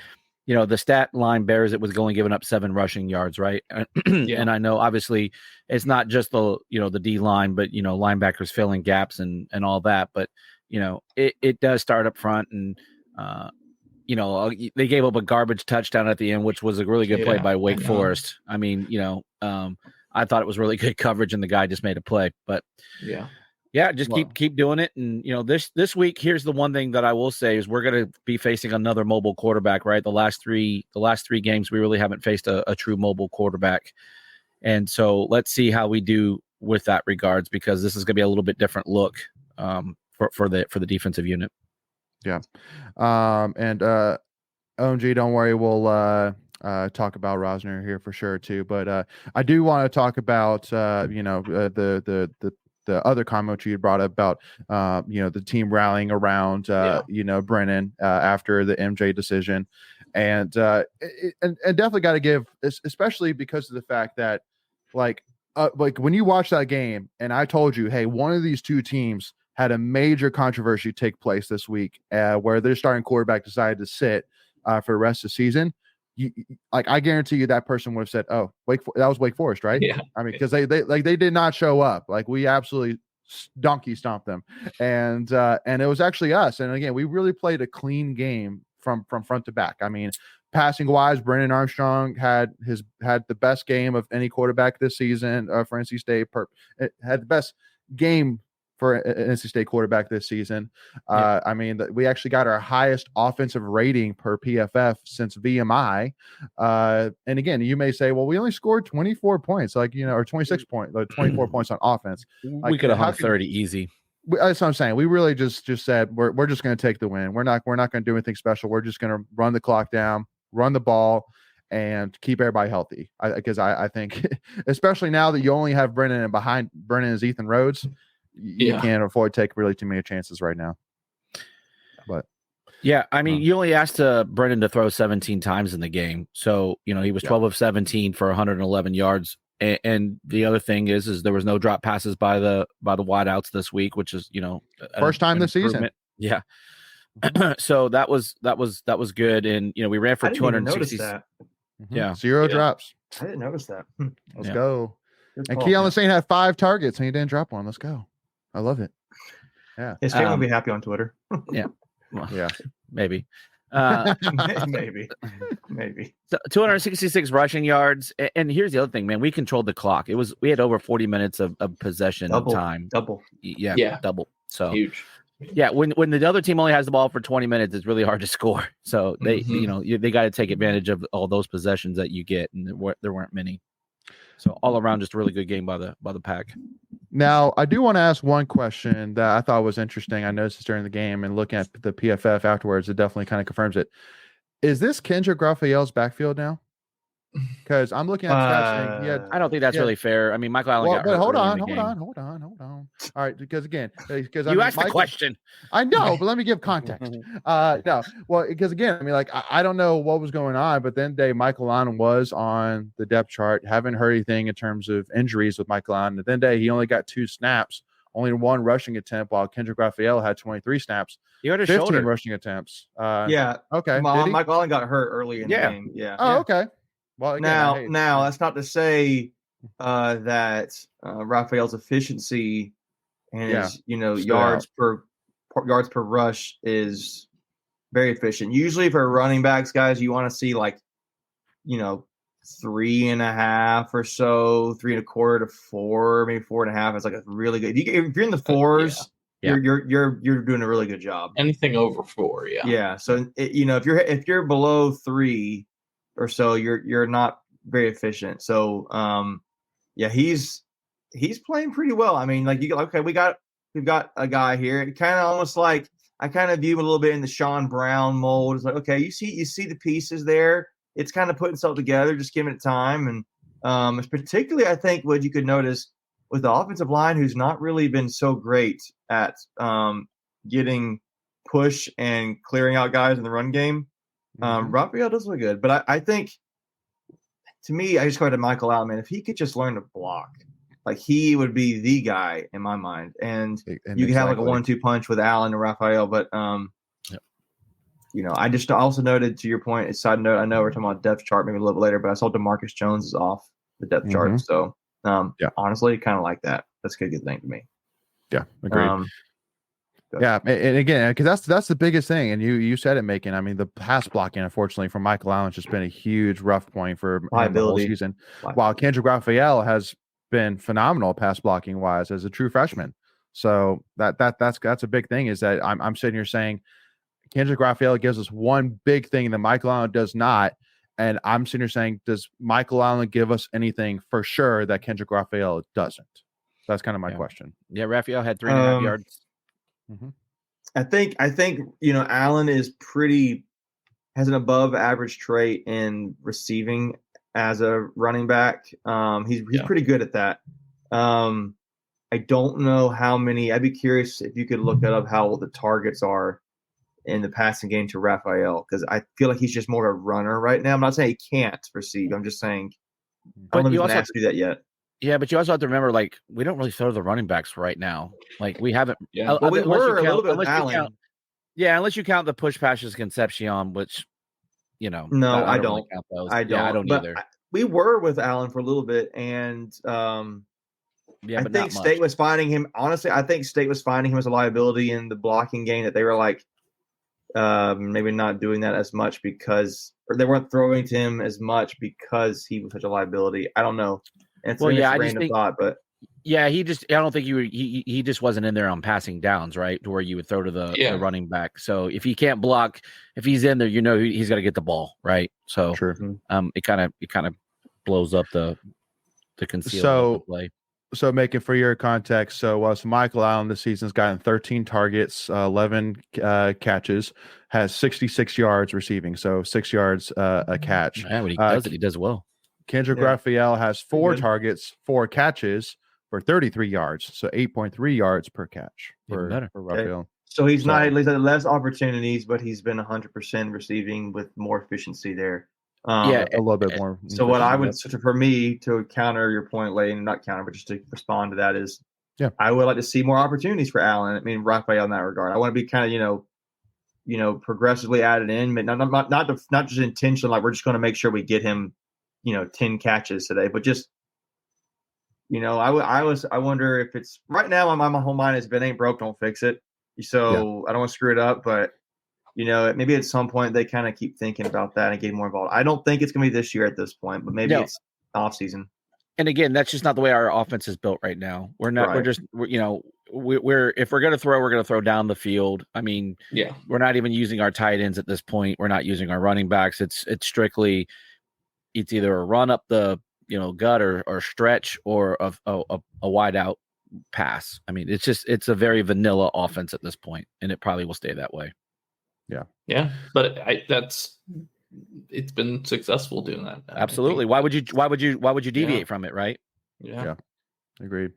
the stat line bears it with only giving up 7 rushing yards, right? And I know obviously it's not just the D line, but linebackers filling gaps and all that. But it does start up front, and they gave up a garbage touchdown at the end, which was a really good play by Wake Forest. I mean, I thought it was really good coverage, and the guy just made a play. But just keep doing it. And this week, here's the one thing that I will say is we're going to be facing another mobile quarterback, right? The last three games, we really haven't faced a true mobile quarterback, and so let's see how we do with that regards, because this is going to be a little bit different look for the defensive unit.
Yeah. And OMG, don't worry, we'll talk about Rosner here for sure too. But I do want to talk about the other comment you brought up about the team rallying around Brennan after the MJ decision, and definitely got to give, especially because of the fact that like when you watch that game, and I told you, hey, one of these two teams had a major controversy take place this week where their starting quarterback decided to sit for the rest of the season. I guarantee you that person would have said, "Oh, that was Wake Forest, right?" Yeah, I mean, because they did not show up. Like, we absolutely donkey stomped them, and it was actually us. And again, we really played a clean game from front to back. I mean, passing wise, Brennan Armstrong had the best game of any quarterback this season for NC State. Had the best game for an NC State quarterback this season. I mean, we actually got our highest offensive rating per PFF since VMI. And again, you may say, well, we only scored 24 points, or 26 points, 24 points on offense.
We could have hung 30 easy.
That's what I'm saying. We really just said, we're just going to take the win. We're not going to do anything special. We're just going to run the clock down, run the ball, and keep everybody healthy. Because I think, especially now that you only have Brennan, and behind Brennan is Ethan Rhodes, you can't afford to take really too many chances right now. But
I mean, you only asked Brennan to throw 17 times in the game, so he was 12 of 17 for 111 yards. And the other thing is there was no drop passes by the wideouts this week, which is
first time this season.
Yeah. So that was good, and we ran for 260. Yeah,
0 drops.
I didn't notice that.
Let's go. And Keelan Saint had 5 targets, and he didn't drop one. Let's go. I love it. Yeah.
His family will be happy on Twitter.
Yeah. Well, yeah. Maybe.
Maybe.
So 266 rushing yards. And here's the other thing, man. We controlled the clock. We had over 40 minutes of possession time.
Double.
Yeah. Double. So
huge.
Yeah. When the other team only has the ball for 20 minutes, it's really hard to score. So they got to take advantage of all those possessions that you get. And there weren't many. So all around, just a really good game by the Pack.
Now, I do want to ask one question that I thought was interesting. I noticed this during the game, and looking at the PFF afterwards, it definitely kind of confirms it. Is this Kendrick Raphael's backfield now? Because I'm looking at stats saying he had.
I don't think that's
Yeah.
really fair. I mean, Michael Allen
Well,
got
but
hurt
hold
early in
on,
the
hold
game.
on, hold on, hold on. All right, because
You asked the question.
I know, but let me give context. No, well, because again, I mean, like I don't know what was going on, but then Michael Allen was on the depth chart. Haven't heard anything in terms of injuries with Michael Allen. And then he only got 2 snaps, only 1 rushing attempt, while Kendrick Raphael had 23 snaps.
He hurt his
15
shoulder.
rushing attempts.
Yeah.
Okay.
Michael Allen got hurt early in the game. Yeah.
Oh, okay. Well, again,
now that's not to say that Raphael's efficiency and his yards per rush is very efficient. Usually for running backs, guys, you want to see 3.5 or so, 3.25 to 4, maybe 4.5. It's like a really good. If you're in the 4s, you're doing a really good job.
Anything over 4, yeah.
Yeah. So if you're below 3 or so, you're not very efficient. So he's playing pretty well. I mean, we've got a guy here. It kind of almost like I kind of view him a little bit in the Sean Brown mold. It's like, okay, you see the pieces there. It's kind of putting itself together, just giving it time. And particularly, I think what you could notice with the offensive line, who's not really been so great at getting push and clearing out guys in the run game. Raphael does look good, but I think, to me, I just go to Michael Allen, man. If he could just learn to block, he would be the guy in my mind. And you can have a 1-2 punch with Allen and Raphael, but I just also noted, to your point, a side note, I know we're talking about depth chart maybe a little bit later, but I saw DeMarcus Jones is off the depth chart. So honestly, kind of like that. That's a good thing to me.
Yeah, agreed. And again, because that's the biggest thing, and you said it, Macon. I mean, the pass blocking, unfortunately, for Michael Allen has just been a huge rough point for him the whole season. While Kendrick Raphael has been phenomenal pass blocking wise as a true freshman. So that's a big thing. Is that I'm sitting here saying Kendrick Raphael gives us one big thing that Michael Allen does not, and I'm sitting here saying, does Michael Allen give us anything for sure that Kendrick Raphael doesn't? That's kind of my question.
Yeah, Raphael had 3.5 yards.
I think Allen has an above average trait in receiving as a running back. He's pretty good at that. I don't know how many. I'd be curious if you could look up how the targets are in the passing game to Raphael, because I feel like he's just more of a runner right now. I'm not saying he can't receive. I'm just saying I don't know if he's asked to do that yet.
Yeah, but you also have to remember, we don't really throw the running backs right now. We haven't.
Yeah, well, we were a little bit with Allen.
Unless you count the push passes Concepcion, which,
No, I don't.
Really count those.
I don't.
I don't either.
We were with Allen for a little bit, and I think State was finding him. Honestly, I think State was finding him as a liability in the blocking game, that they were maybe not doing that as much or they weren't throwing to him as much because he was such a liability. I don't know. It's a random thought, but
I don't think he just wasn't in there on passing downs, right? To where you would throw to the running back. So if he can't block, if he's in there, he's got to get the ball, right? So it kind of blows up the concealment of the play.
So making for your context, so Michael Allen this season's gotten 13 targets, 11 catches, has 66 yards receiving, so 6 yards a catch.
Yeah, when he does well.
Kendrick Raphael has 4 targets, 4 catches for 33 yards, so 8.3 yards per catch for Raphael.
Okay. So he's had less opportunities, but he's been 100% receiving with more efficiency there.
A little bit more.
So what I would, for me, to counter your point, Layton, not counter, but just to respond to that is, I would like to see more opportunities for Allen. I mean, Raphael in that regard. I want to be kind of, progressively added in, but not just intentional. We're just going to make sure we get him, 10 catches today, but just, I wonder if it's right now. My whole mind is, if it ain't broke, don't fix it. So I don't want to screw it up, but. Maybe at some point they kind of keep thinking about that and getting more involved. I don't think it's going to be this year at this point, but maybe it's off season.
And again, that's just not the way our offense is built right now. We're not. Right. We're if we're going to throw, we're going to throw down the field. I mean, we're not even using our tight ends at this point. We're not using our running backs. It's strictly, it's either a run up the gut or stretch or a wide out pass. I mean, it's a very vanilla offense at this point, and it probably will stay that way.
Yeah, but it's been successful doing that.
Absolutely. Why would you deviate from it, right?
Yeah.
Agreed.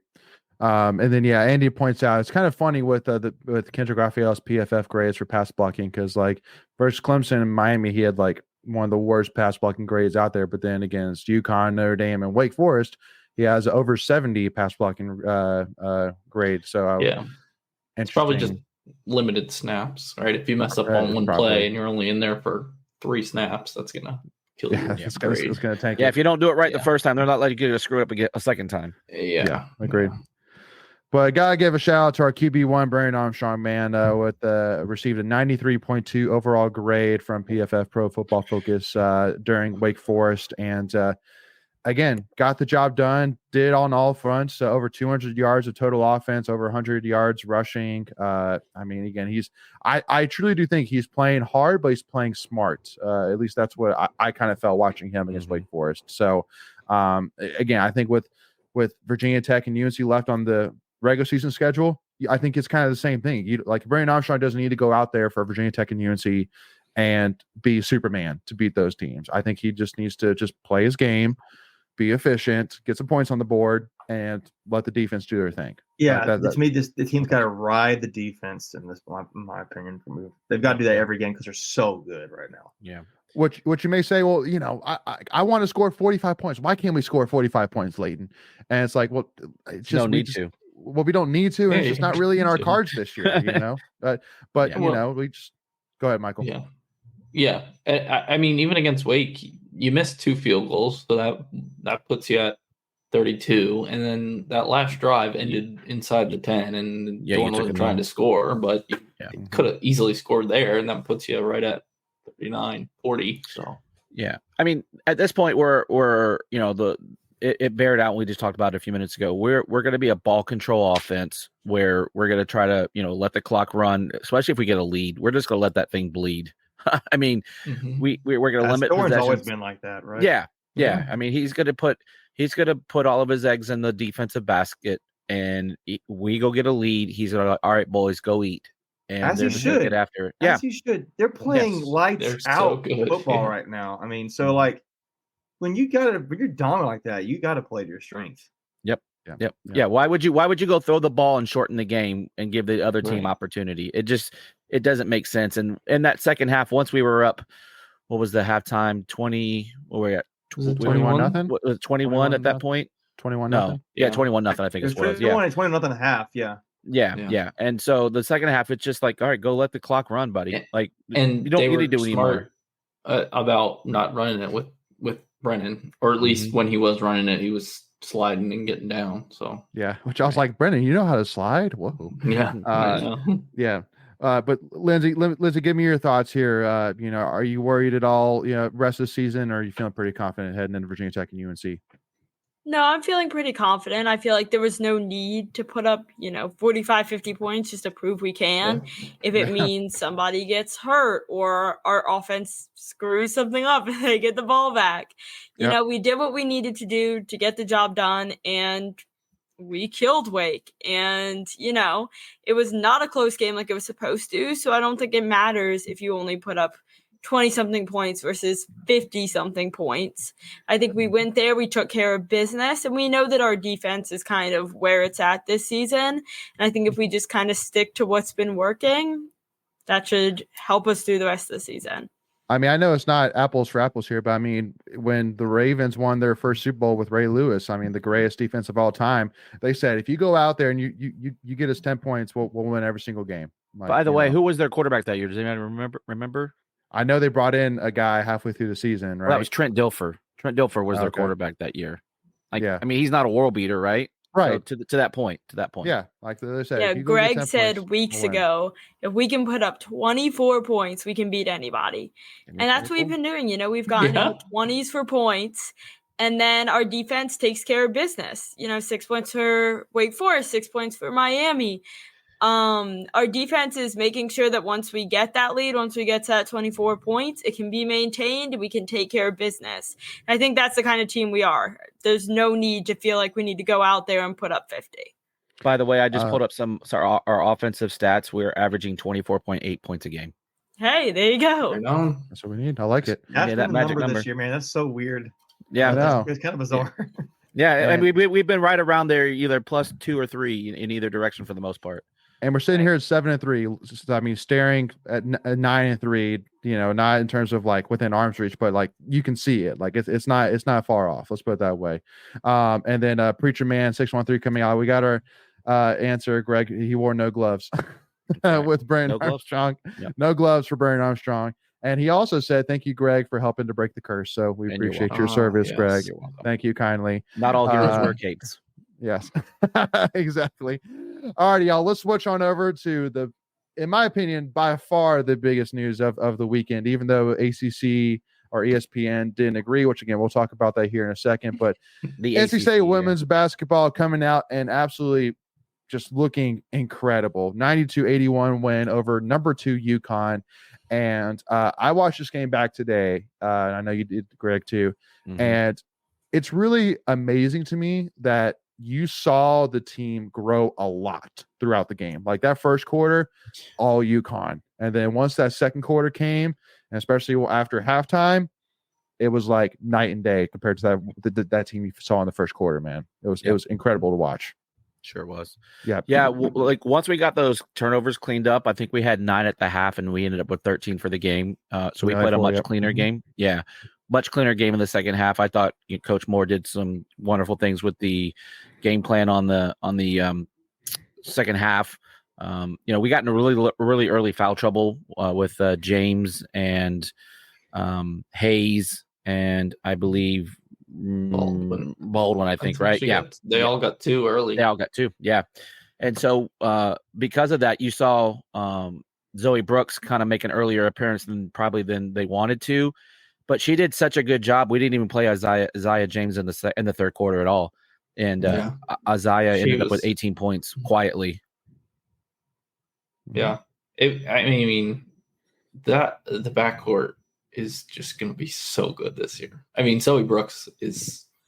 And then Andy points out it's kind of funny with Kendrick Raphael's PFF grades for pass blocking, because like versus Clemson and Miami, he had like one of the worst pass blocking grades out there. But then against UConn, Notre Dame, and Wake Forest, he has over 70 pass blocking grade. So
it's probably just limited snaps, right? If you mess up on one play and you're only in there for 3 snaps, that's gonna kill you.
It's gonna tank.
Yeah, if you don't do it right the first time, they're not letting you screw it up again a second time.
Yeah, agreed. But I gotta give a shout out to our QB1, Brandon Armstrong, man, received a 93.2 overall grade from PFF Pro Football Focus during Wake Forest, and again, got the job done, did on all fronts, over 200 yards of total offense, over 100 yards rushing. I mean, again, I truly do think he's playing hard, but he's playing smart. At least that's what I kind of felt watching him against Wake Forest. So, again, I think with Virginia Tech and UNC left on the regular season schedule, I think it's kind of the same thing. Like Brandon Armstrong doesn't need to go out there for Virginia Tech and UNC and be Superman to beat those teams. I think he just needs to just play his game, be efficient, get some points on the board, and let the defense do their thing.
Yeah, to me, the team's got to ride the defense in this, in my opinion. They've got to do that every game because they're so good right now.
Yeah.
What you may say, well, I want to score 45 points. Why can't we score 45 points, Leighton? And it's like, well, it's just
need to.
Well, we don't need to, and it's just not really in our cards this year, But we just go ahead, Michael.
Yeah. I mean, even against Wake, you missed 2 field goals, so that puts you at 32, and then that last drive ended inside the 10, and Dorn wasn't trying to score, but you could have easily scored there, and that puts you right at 39, 40. So
I mean, at this point, we're it bared out. We just talked about it a few minutes ago. We're going to be a ball control offense where we're going to try to let the clock run, especially if we get a lead. We're just going to let that thing bleed. I mean, we're going to limit.
Dorn's always been like that, right?
Yeah. I mean, he's going to put all of his eggs in the defensive basket, and we go get a lead. He's going to, all right, boys, go eat. And
as he should get
after it.
As he should. They're playing lights out football right now. I mean, so like when you're dominant like that, you got to play to your strengths.
Yep. Yeah. Why would you go throw the ball and shorten the game and give the other team opportunity? It doesn't make sense. And in that second half, once we were up, what was the halftime? 20? What were we at?
21-0.
What was 21 at that point?
21-0.
No. Yeah, 21-0 I think it was.
21-0 a half.
Yeah. And so the second half, it's just like, all right, go let the clock run, buddy. Like,
and
you don't need to do
anymore about not running it with Brennan, or at least when he was running it, he was sliding and getting down. So
which I was like, Brennan, you know how to slide? Whoa.
Yeah.
But Lindsay, give me your thoughts here. Are you worried at all? Rest of the season, or are you feeling pretty confident heading into Virginia Tech and UNC?
No, I'm feeling pretty confident. I feel like there was no need to put up, 45, 50 points just to prove we can. Yeah. If it means somebody gets hurt or our offense screws something up and they get the ball back. We did what we needed to do to get the job done, and we killed Wake. And, it was not a close game like it was supposed to. So I don't think it matters if you only put up 20-something points versus 50-something points. I think we went there, we took care of business, and we know that our defense is kind of where it's at this season. And I think if we just kind of stick to what's been working, that should help us through the rest of the season.
I mean, I know it's not apples for apples here, but I mean, when the Ravens won their first Super Bowl with Ray Lewis, I mean, the greatest defense of all time, they said, if you go out there and you get us 10 points, we'll win every single game.
Like, by the way, who was their quarterback that year? Does anyone remember?
I know they brought in a guy halfway through the season, right?
Well, that was Trent Dilfer. Trent Dilfer was their quarterback that year. I mean, he's not a world beater, right?
Right.
So to that point.
Yeah. Like they said.
Yeah, Greg said weeks ago, if we can put up 24 points, we can beat anybody. And that's what we've been doing. We've gotten in 20s for points. And then our defense takes care of business. 6 points for Wake Forest, 6 points for Miami. Our defense is making sure that once we get that lead, once we get to that 24 points, it can be maintained and we can take care of business. And I think that's the kind of team we are. There's no need to feel like we need to go out there and put up 50.
By the way, I just pulled up our offensive stats. We're averaging 24.8 points a game.
Hey, there you go.
Right on.
That's what we need. I like it.
That's
Yeah,
been
that
the
magic
number
number.
this year, man. That's so weird.
Yeah,
I know.
It's kind of bizarre.
Yeah,
And-
and we've been right around there, either +2 or 3 in either direction for the most part.
And we're sitting here at 7-3. I mean, staring at 9-3. You know, not in terms of like within arm's reach, but like you can see it. Like it's not far off. Let's put it that way. And then Preacher Man 613 coming out. We got our answer. Greg, he wore no gloves with Brandon
No gloves?
Armstrong.
Yep.
No gloves for Brandon Armstrong. And he also said, "Thank you, Greg, for helping to break the curse." So we
And you're
appreciate
welcome.
your service,
Yes.
Greg.
You're welcome.
Thank you kindly.
Not all heroes
Uh,
wear capes.
Yes, exactly. All right, y'all. Let's switch on over to the, in my opinion, by far the biggest news of the weekend. Even though ACC or ESPN didn't agree, which again we'll talk about that here in a second. But
The
NC State
ACC,
women's basketball coming out and absolutely just looking incredible. 92-81 win over number 2 UConn. And I watched this game back today. And I know you did, Greg, too.
Mhm.
And it's really amazing to me that you saw the team grow a lot throughout the game. Like that first quarter, all UConn. And then once that second quarter came, and especially after halftime, it was like night and day compared to that team you saw in the first quarter, man. It was incredible to watch.
Sure was.
Yeah.
Yeah, like once we got those turnovers cleaned up, I think we had 9 at the half, and we ended up with 13 for the game. So we
Yeah,
played a
4,
much
yep.
cleaner
Mhm.
game. Yeah, much cleaner game in the second half. I thought Coach Moore did some wonderful things with the game plan on the second half. We got into really early foul trouble with James and Hayes, and I believe Baldwin, I think, right? Yeah.
They all got 2 early.
They all got 2. Yeah. And so because of that, you saw Zoe Brooks kind of make an earlier appearance than they wanted to, but she did such a good job. We didn't even play Isaiah James in the third quarter at all. And Isaiah ended up with 18 points quietly.
Yeah. I mean, the backcourt is just going to be so good this year. I mean, Zoe Brooks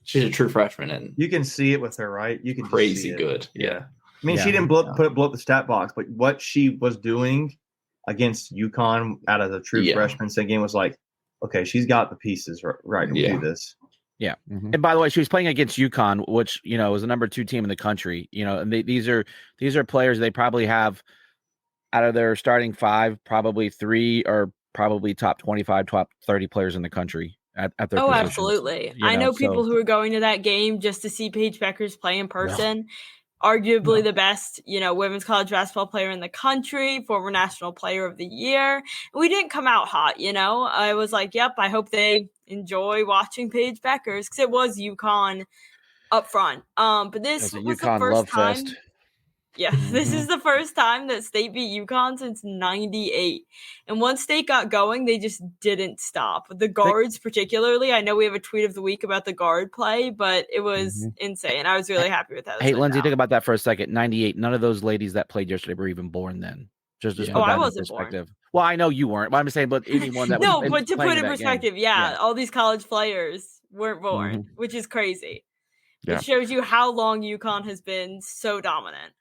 she's a true freshman and
You can see it with her, right? You can just
crazy
see it.
good. Yeah.
I mean,
Yeah.
she didn't blow up the stat box, but what she was doing against UConn out of the true freshman game was like, okay, she's got the pieces right to do this.
Yeah.
Mhm.
And by the way, she was playing against UConn, which, is the number 2 team in the country, and these are players they probably have out of their starting 5, probably 3 are probably top 25, top 30 players in the country at their
Oh,
positions,
absolutely. I know people who are going to that game just to see Paige Beckers play in person. Arguably the best, women's college basketball player in the country, former national player of the year. We didn't come out hot, I was like, yep, I hope they enjoy watching Paige Beckers because it was UConn up front. But this was the first time.
Fest.
Yeah, this is the first time that State beat UConn since '98. And once State got going, they just didn't stop. The guards, particularly, I know we have a tweet of the week about the guard play, but it was insane. I was really happy with that.
Hey, Lindsay, think about that for a second. 98. None of those ladies that played yesterday were even born then. Just put that
I
in
wasn't
perspective. Well, I know you weren't, but I'm saying, but anyone that
no,
was
but to
playing
put in
that
perspective,
game.
all these college players weren't born, which is crazy.
Yeah.
It shows you how long UConn has been so dominant.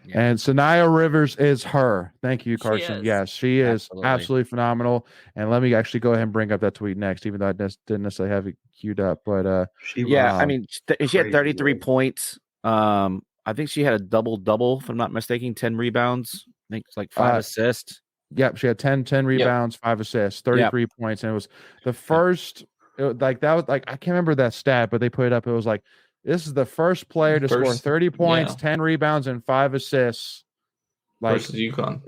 Yeah.
And Sanaya Rivers is her. Thank you,
She
Carson.
is.
Yes, she is
Absolutely.
absolutely phenomenal. And let me actually go ahead and bring up that tweet next, even though I didn't necessarily have it queued up. But
I mean, she had 33
good.
points. I think she had a double, if I'm not mistaken, 10 rebounds. I think it's like 5 assists.
Yep, she had 10 rebounds, 5 assists, 33 points, and it was the first. I can't remember that stat, but they put it up. It was like, this is the first player to score 30 points, 10 rebounds, and 5 assists.
Versus UConn.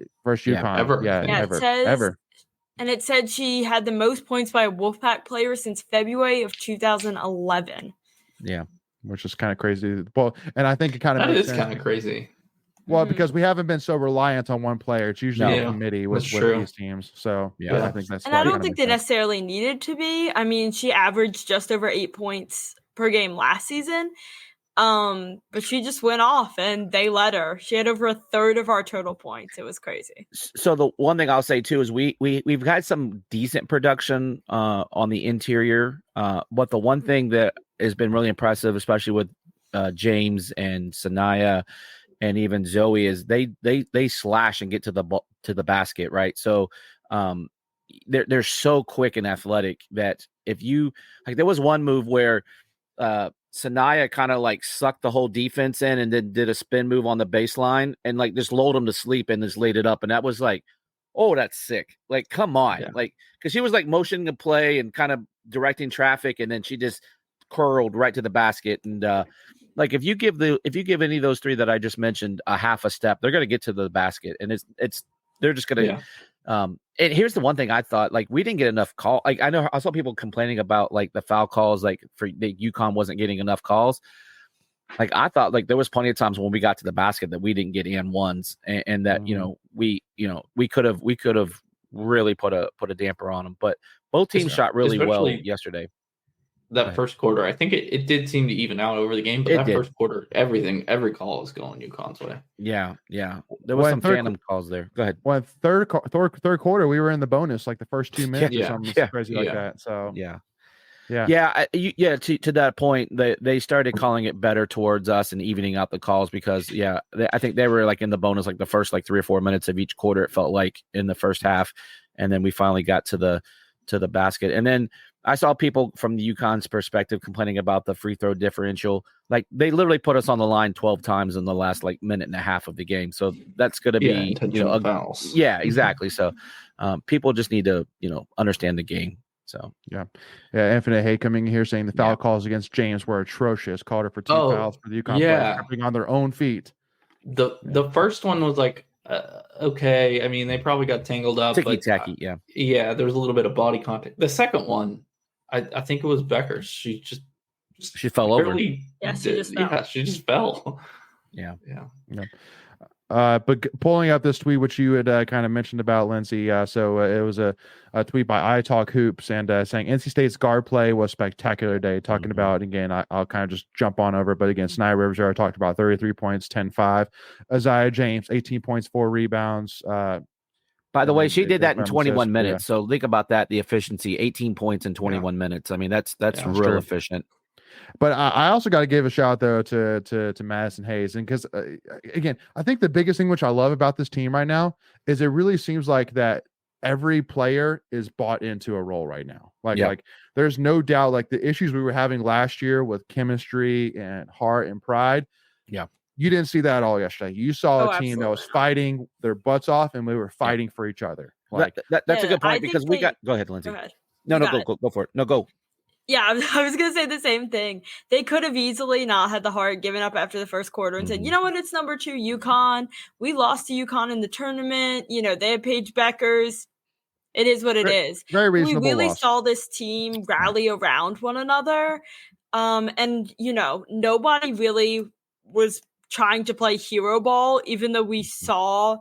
Ever. Ever.
And it said she had the most points by a Wolfpack player since February of 2011.
Yeah.
Which is kind of crazy. Well, and I think it kind of
That
makes
is
sense.
kind of crazy.
Well, because we haven't been so reliant on one player. It's usually a committee with these teams. So I think that's.
And I don't think they necessarily needed to be. I mean, she averaged just over 8 points per game last season. But she just went off and they let her. She had over a third of our total points. It was crazy.
So the one thing I'll say too is we've had some decent production on the interior. But the one thing that has been really impressive, especially with James and Sanaya and even Zoe, is they slash and get to the basket, right? So they're so quick and athletic that if you like, there was one move where Sanaya kind of like sucked the whole defense in and then did a spin move on the baseline and like just lulled them to sleep and just laid it up. And that was like, oh, that's sick. Like, come on.
Yeah.
Like, because she was like motioning the play and kind of directing traffic, and then she just curled right to the basket. And like if you give any of those three that I just mentioned a half a step, they're gonna get to the basket. And they're just gonna and here's the one thing I thought, like, we didn't get enough call. Like, I saw people complaining about like the foul calls, like for the UConn wasn't getting enough calls. Like, I thought like there was plenty of times when we got to the basket that we didn't get and ones, and that we could have really put a damper on them. But both teams shot really well yesterday.
That first quarter, I think it did seem to even out over the game, but first quarter, every call is going UConn's way.
Yeah. There was some phantom calls there. Go ahead.
Well, third quarter, we were in the bonus like the first 2 minutes or something crazy like that. So
to that point, they started calling it better towards us and evening out the calls because I think they were like in the bonus like the first like 3 or 4 minutes of each quarter. It felt like in the first half, and then we finally got to the basket, and then I saw people from the UConn's perspective complaining about the free throw differential. Like, they literally put us on the line 12 times in the last like minute and a half of the game. So that's going to be
fouls.
Yeah, exactly. So people just need to understand the game. So
yeah. Infinite Hate coming in here saying the foul calls against James were atrocious. Called her for 2 fouls for the UConn players tripping on their own feet.
The first one was like okay. I mean, they probably got tangled up.
Ticky-tacky,
yeah. There was a little bit of body contact. The second one, I think it was Becker's. She
fell over.
She just fell.
Yeah, she just fell.
Yeah.
But pulling up this tweet, which you had kind of mentioned about, Lindsay. So it was a tweet by iTalk Hoops and saying NC State's guard play was spectacular day. Talking about, again, I'll kind of just jump on over, but again, Sanaya Rivers, I talked about 33 points, 10-5. Isaiah James, 18 points, 4 rebounds.
By the way, she did that in 21 minutes. So think about that, the efficiency, 18 points in 21 minutes. I mean, that's real efficient.
But I also got to give a shout out though to Madison Hayes, and because again, I think the biggest thing which I love about this team right now is it really seems like that every player is bought into a role right now. Like there's no doubt, like the issues we were having last year with chemistry and heart and pride.
Yeah.
You didn't see that all yesterday. You saw a team that was
absolutely.
fighing their butts off, and we were fighting for each other. Like
that's a good point, because we got. Go ahead, Lindsay.
Go ahead.
Go for it. No, go.
Yeah, I was going to say the same thing. They could have easily not had the heart given up after the first quarter and said, you know what, it's number 2 UConn. We lost to UConn in the tournament. They had Paige Beckers. It is what it is.
Very reasonable.
We really
loss.
saw this team rally around one another. And, nobody really was trying to play hero ball, even though we saw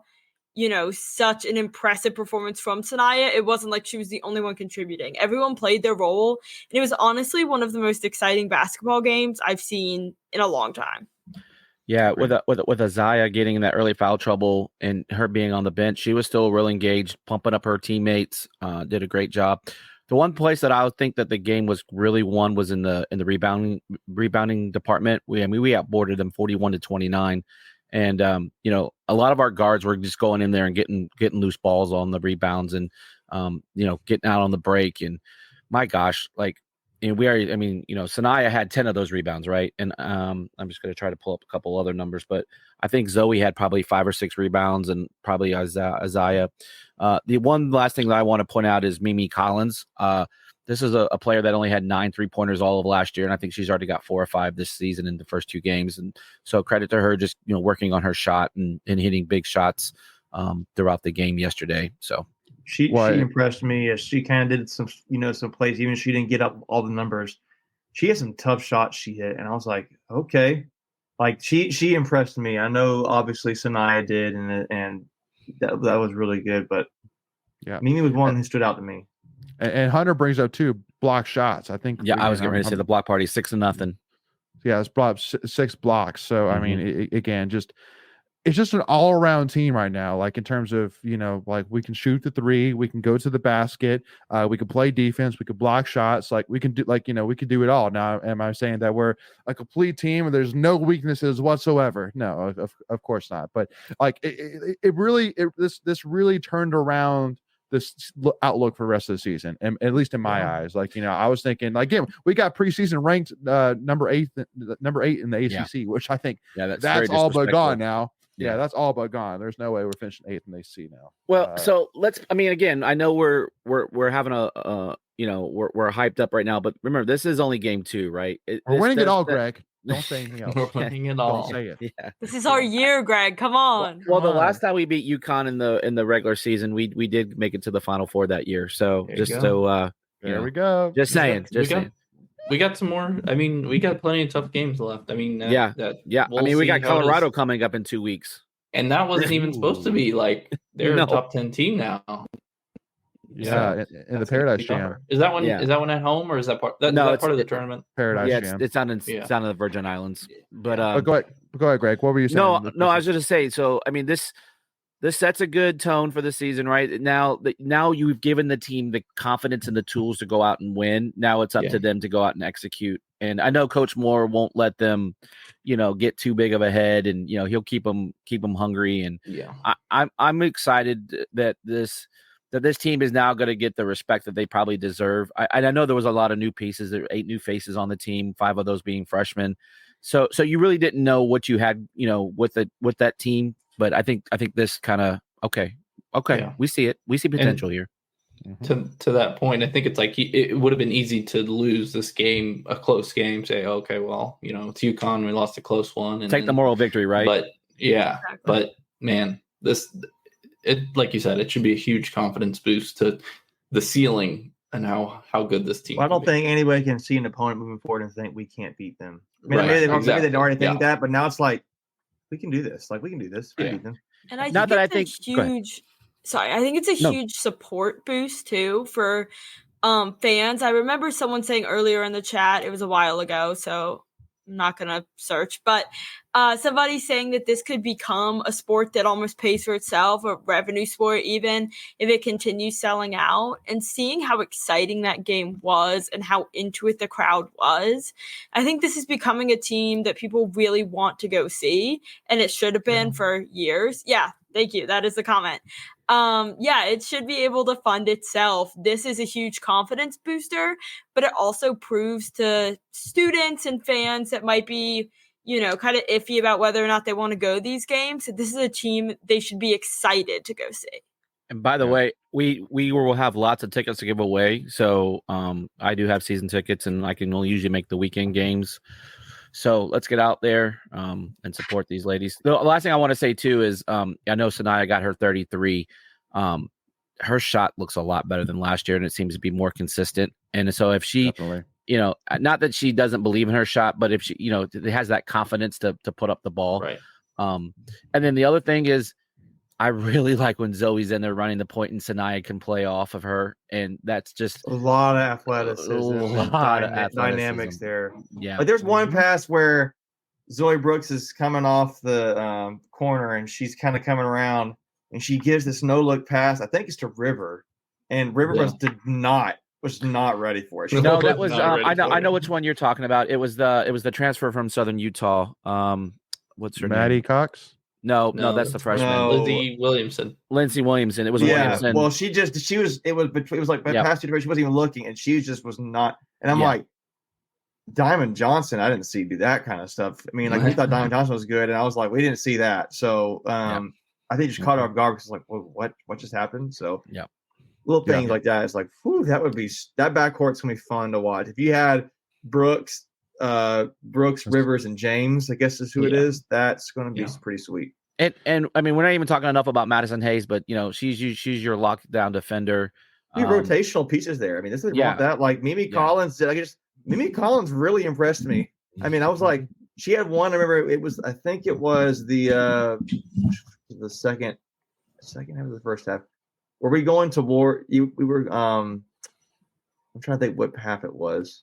such an impressive performance from Sanaya. It wasn't like she was the only one contributing. Everyone played their role, and it was honestly one of the most exciting basketball games I've seen in a long time.
Yeah, with Isaiah getting in that early foul trouble and her being on the bench, she was still really engaged, pumping up her teammates. Did a great job. The one place that I would think that the game was really won was in the rebounding department. We outboarded them 41-29. And a lot of our guards were just going in there and getting loose balls on the rebounds and getting out on the break. And my gosh, Sanaya had 10 of those rebounds, right? And I'm just going to try to pull up a couple other numbers, but I think Zoe had probably 5 or 6 rebounds, and probably Isaiah. The one last thing that I want to point out is Mimi Collins. This is a player that only had 9 3-pointers all of last year, and I think she's already got 4 or 5 this season in the first 2 games. And so credit to her, just working on her shot and hitting big shots throughout the game yesterday. So
she impressed me as she kind of did some plays, even if she didn't get up all the numbers. She had some tough shots she hit, and I was like, okay, like she impressed me. I know obviously Sanaya did, and that was really good, but Mimi was one who stood out to me.
And Hunter brings up 2 block shots. I think.
Yeah, I was getting ready to say the block party 6-0.
Yeah, it's blocked 6 blocks. So I mean, again, it's just an all around team right now. Like in terms of like we can shoot the 3, we can go to the basket, we can play defense, we can block shots. Like we can do we could do it all. Now, am I saying that we're a complete team and there's no weaknesses whatsoever? No, of course not. But like this really turned around outlook for the rest of the season, and at least in my eyes. Like, I was thinking, like, again, we got preseason ranked number 8 in the ACC, which I think that's all but gone now. Yeah, that's all but gone. There's no way we're finishing 8th in the ACC now.
Well, so again, I know we're having a we're hyped up right now, but remember, this is only game 2, right?
We're winning it all, Greg. Don't say anything else.
We're winning it all.
Don't say it.
Yeah.
This is our year, Greg. Come on.
Well, the last time we beat UConn in the regular season, we did make it to the Final Four that year. So
there we go.
Just saying.
We got some more. I mean, we got plenty of tough games left. I mean,
we got Colorado coming up in 2 weeks,
and that wasn't even supposed to be like they're a top 10 team now.
Yeah, in the Paradise Jam.
Is that one? Yeah. Is that one at home or is that part? Is that part of the tournament?
Paradise Jam.
It's down in the Virgin Islands. But
go ahead, Greg. What were you saying?
No, I was going to say. So I mean, this sets a good tone for the season, right? Now you've given the team the confidence and the tools to go out and win. Now it's up to them to go out and execute. And I know Coach Moore won't let them, get too big of a head, and he'll keep them hungry. And I'm excited that this team is now going to get the respect that they probably deserve. I know there was a lot of new pieces. There were 8 new faces on the team, 5 of those being freshmen. So you really didn't know what you had, with that team. But I think this kind of okay. Yeah. We see it. We see potential here.
To that point, I think it's like it would have been easy to lose this game, a close game. Say, okay, well, it's UConn. We lost a close one. And
take the moral victory, right?
But but man, it like you said, it should be a huge confidence boost to the ceiling and how good this team.
Well, I don't think anybody can see an opponent moving forward and think we can't beat them. I mean,
Right,
maybe they already think that, but now it's like we can do this. Like we can do this. We can beat them.
And I think huge. Sorry, I think it's a huge support boost too for fans. I remember someone saying earlier in the chat, it was a while ago, so I'm not gonna search, but somebody saying that this could become a sport that almost pays for itself, a revenue sport, even if it continues selling out. And seeing how exciting that game was and how into it the crowd was, I think this is becoming a team that people really want to go see, and it should have been for years. Yeah, thank you. That is the comment. It should be able to fund itself. This is a huge confidence booster, but it also proves to students and fans that might be, kind of iffy about whether or not they want to go these games. So this is a team they should be excited to go see.
And by the way, we will have lots of tickets to give away. So I do have season tickets, and I can only usually make the weekend games. So let's get out there and support these ladies. The last thing I want to say too is I know Sanaya got her 33. Her shot looks a lot better than last year, and it seems to be more consistent. And so if she, not that she doesn't believe in her shot, but if she, has that confidence to put up the ball.
Right.
And then the other thing is, I really like when Zoe's in there running the point and Sanaya can play off of her. And that's just
a lot of athleticism, dynamics there.
Yeah.
Like there's one pass where Zoe Brooks is coming off the corner and she's kind of coming around and she gives this no look pass. I think it's to River, and River was not ready for it.
No, that was I know which one you're talking about. It was the transfer from Southern Utah. What's her name?
Maddie Cox?
No, that's the freshman.
No.
Lindsay Williamson. It was Williamson.
Well, it was like past 2 she wasn't even looking, and she just was not. And I'm like, Diamond Johnson, I didn't see do that kind of stuff. I mean, like we thought Diamond Johnson was good, and I was like, we didn't see that. So I think just caught her off guard because like, what just happened? So little things like that. It's like, whew, that backcourt's gonna be fun to watch. If you had Brooks, Rivers, and James, I guess is who it is. That's going to be pretty sweet.
And I mean, we're not even talking enough about Madison Hayes, but she's your lockdown defender.
Rotational pieces there. I mean, this is that. Like Mimi Collins, Mimi Collins really impressed me. I mean, I was like, she had one. I remember I think it was the second half of the first half. Were we going to war? We were. I'm trying to think what half it was.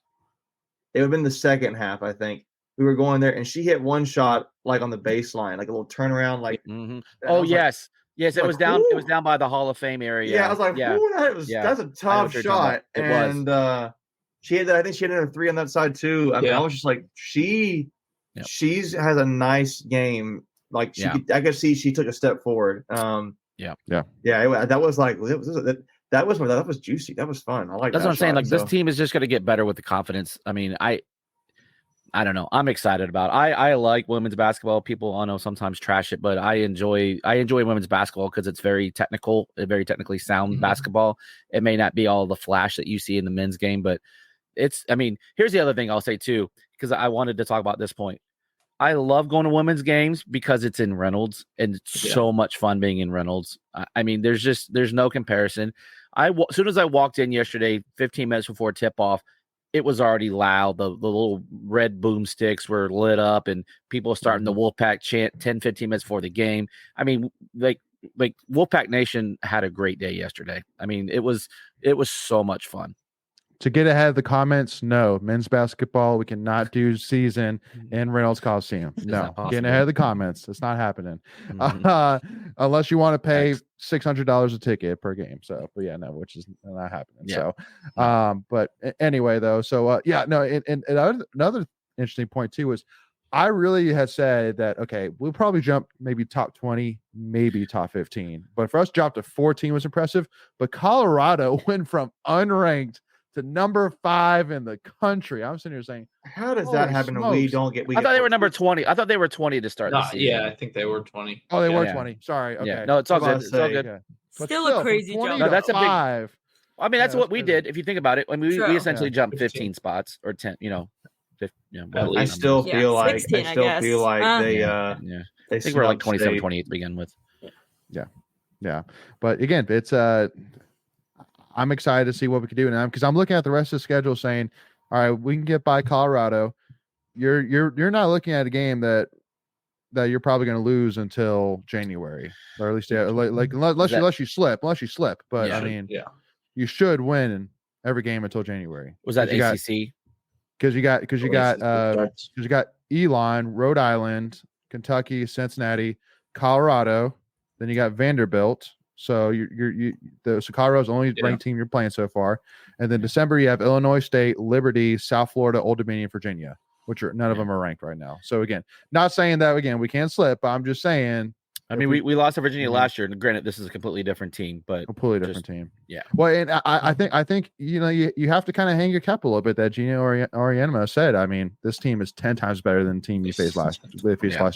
It would have been the second half, I think. We were going there, and she hit one shot like on the baseline, like a little turnaround, like.
Mm-hmm. Oh yes, yes, it was down. It was down by the Hall of Fame area.
Yeah, I was like, that's a tough shot, and she had. I think she had a 3 on that side too. I mean, I was just like, she has a nice game. Like I could see she took a step forward. That was like that was juicy. That was fun. I like
That's
that
what I'm saying.
shot,
Like this
so.
team is just going to get better with the confidence. I mean, I don't know. I'm excited about it. I like women's basketball. People I know sometimes trash it, but I enjoy women's basketball because it's very technical, very technically sound basketball. It may not be all the flash that you see in the men's game, but I mean, here's the other thing I'll say too, because I wanted to talk about this point. I love going to women's games because it's in Reynolds and it's so much fun being in Reynolds. I mean, there's no comparison. As soon as I walked in yesterday, 15 minutes before tip off, it was already loud. The little red boomsticks were lit up and people were starting the Wolfpack chant 10, 15 minutes before the game. I mean, like Wolfpack Nation had a great day yesterday. I mean, it was so much fun.
To get ahead of the comments, no. Men's basketball, we cannot do season in Reynolds Coliseum. No. Getting ahead of the comments. It's not happening. Unless you want to pay $600 a ticket per game. So, but yeah, no, which is not happening.
Yeah.
So, but anyway, though. So, yeah, no. And another interesting point, too, was I really had said that, okay, we'll probably jump maybe top 20, maybe top 15. But for us, drop to 14 was impressive. But Colorado went from unranked to number 5 in the country. I'm sitting here saying,
how does that happen? And we don't get.
I thought they were number 20. I thought they were 20 to start the season.
Yeah, I think they were 20.
Oh, they were 20. Sorry. Okay.
Yeah. No, it's all good. It's all good.
Yeah.
Still a crazy jump.
No, that's a big.
5.
I mean, that's what we did. If you think about it, when we essentially jumped
15
15 spots or 10. You know, 15,
I still feel like
16,
I still feel like they.
I think we're like 27, 28 to begin with.
Yeah. But again, it's I'm excited to see what we can do now because I'm looking at the rest of the schedule saying, all right, we can get by Colorado. You're not looking at a game that you're probably going to lose until January, or at least unless you slip. But I mean, you should win every game until January.
Was that ACC?
Because you got Elon, Rhode Island, Kentucky, Cincinnati, Colorado. Then you got Vanderbilt. So so Colorado's the only ranked team you're playing so far. And then December you have Illinois State, Liberty, South Florida, Old Dominion, Virginia, which are none of them are ranked right now. So again, not saying that we can't slip, but I'm just saying.
I mean, we lost to Virginia last year, and granted, this is a completely different team, but
completely different team.
Yeah.
Well, and I think you have to kind of hang your cap a little bit. That Gino Orienma said. I mean, this team is 10 times better than the team you faced last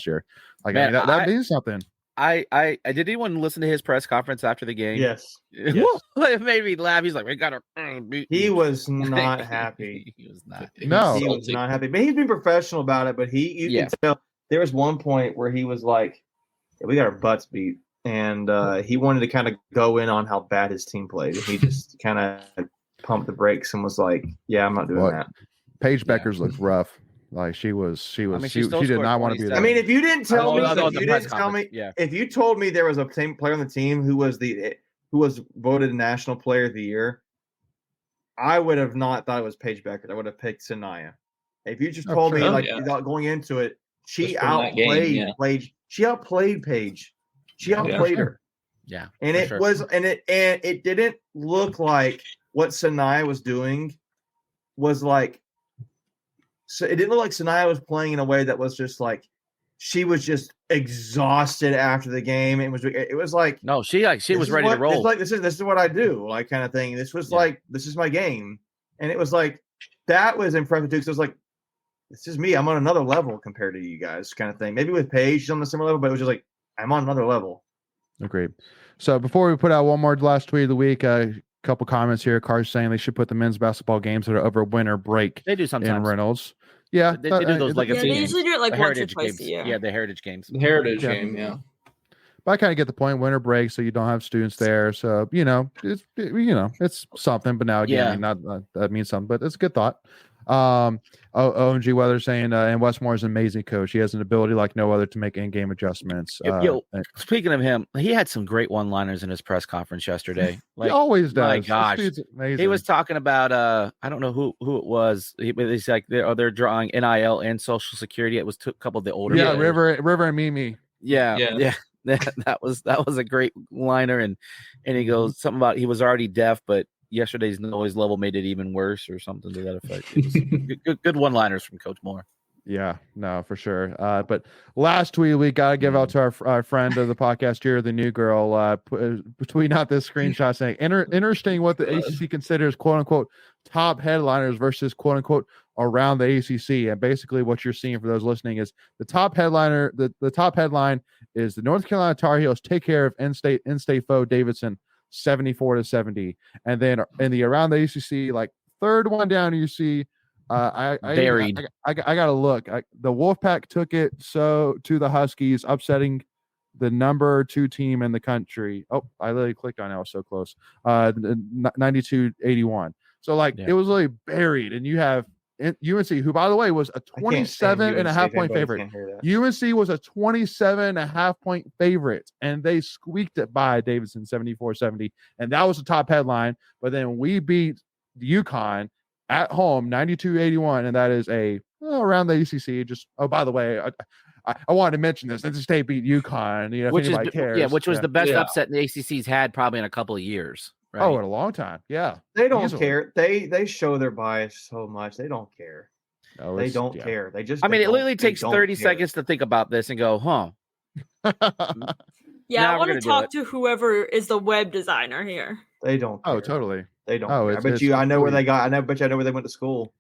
year. Like, man, I mean, that means something.
I did anyone listen to his press conference after the game?
Yes.
It made me laugh. He's like, we got to.
He was not happy.
He was not.
No,
he was not happy. But he's been professional about it. But you can tell there was one point where he was like, we got our butts beat. And he wanted to kind of go in on how bad his team played. And he just kind of pumped the brakes and was like, yeah, I'm not doing that.
Paige Beckers looked rough. Like she did not want to be there.
I mean, if you didn't tell me, if you told me there was a player on the team who was voted National Player of the Year, I would have not thought it was Paige Beckers. I would have picked Sanaya. If you just told me going into it, she outplayed Paige. She outplayed Paige. She outplayed her.
Yeah,
and it didn't look like what Sanaya was doing was like. So it didn't look like Sanaya was playing in a way that was just like she was just exhausted after the game. It was like
no, she was ready to roll.
It's like this is what I do, like kind of thing. This was like this is my game, and it was like that was impressive too. Because it was like this is me. I'm on another level compared to you guys, kind of thing. Maybe with Paige, she's on the similar level, but it was just like I'm on another level.
Agreed. So before we put out one more last tweet of the week, couple comments here. Car's saying they should put the men's basketball games that are over winter break.
They do sometimes
in Reynolds. Yeah,
they do those
they usually do it like once or twice
games.
a year.
Yeah, the heritage games.
The heritage game, yeah.
But I kind of get the point. Winter break, so you don't have students there. So it's something. But now again, that means something. But it's a good thought. OMG Weather saying, and Westmore is an amazing coach. He has an ability like no other to make in-game adjustments.
Speaking of him, he had some great one-liners in his press conference yesterday. Like,
he always does.
My gosh, he was talking about I don't know who it was. He's like they're drawing NIL and Social Security. It was a couple of the older
players. River and Mimi.
Yeah. That was a great liner, and he goes something about he was already deaf, but yesterday's noise level made it even worse or something to that effect. It was good one-liners from Coach Moore.
Yeah, no, for sure. But last tweet we gotta give out to our friend of the podcast here, the new girl, tweeting out this screenshot saying, interesting what the ACC considers quote unquote top headliners versus quote unquote around the ACC. And basically what you're seeing for those listening is the top headliner, the top headline is the North Carolina Tar Heels take care of in-state foe Davidson 74-70. And then in the around the ACC, like third one down, you see I gotta look. The Wolfpack took it to the Huskies, upsetting the number 2 team in the country. Oh, I literally clicked on it. I was so close. 92-81. So like it was really buried, and you have UNC, who by the way was a 27.5 point favorite. UNC was a 27.5 point favorite, and they squeaked it by Davidson 74-70, and that was the top headline. But then we beat UConn at home 92-81, and that is around the ACC. Just by the way, I wanted to mention this. NC State beat UConn, if anybody cares.
Which was the best upset the ACC's had probably in a couple of years. Right?
Oh, in a long time. Yeah,
they don't care. They show their bias so much. They don't care.
No,
they don't care. They just.
I mean, it literally takes 30 seconds to think about this and go, huh?
Yeah, I want to talk to whoever is the web designer here.
They don't care.
Oh, totally.
They don't. Care. I bet you. I know where they got. I bet you. I know where they went to school.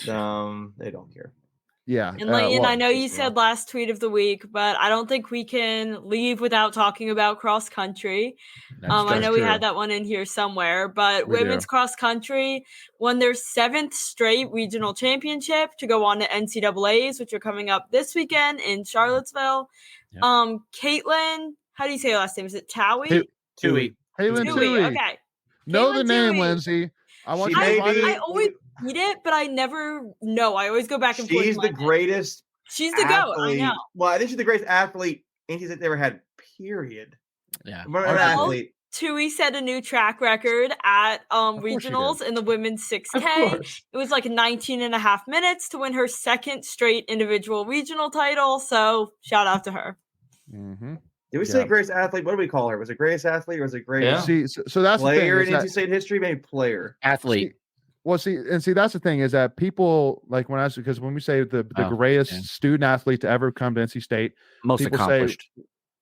They don't care.
Yeah.
And Layton, I know you said last tweet of the week, but I don't think we can leave without talking about cross country. I know we had that one in here somewhere, but women's cross country won their 7th straight regional championship to go on to NCAAs, which are coming up this weekend in Charlottesville. Yep. Caitlin, how do you say her last name? Is it Tui?
Caitlin Tui.
Okay.
Know the name, Lindsay. I want
I always read it, but I never know. I always go back and forth.
She's the greatest.
She's the GOAT. I know.
Well, I think she's the greatest athlete NC's ever had. Period.
Yeah.
Athlete.
Tui set a new track record at regionals in the women's 6K. It was like 19.5 minutes to win her 2nd straight individual regional title. So shout out to her.
Mm-hmm.
Did we say greatest athlete? What do we call her? Was it greatest athlete or was it greatest
so that's
player
the thing,
in NC State history? Maybe player.
Athlete.
That's the thing is that people like because when we say the greatest student athlete to ever come to NC State,
most accomplished.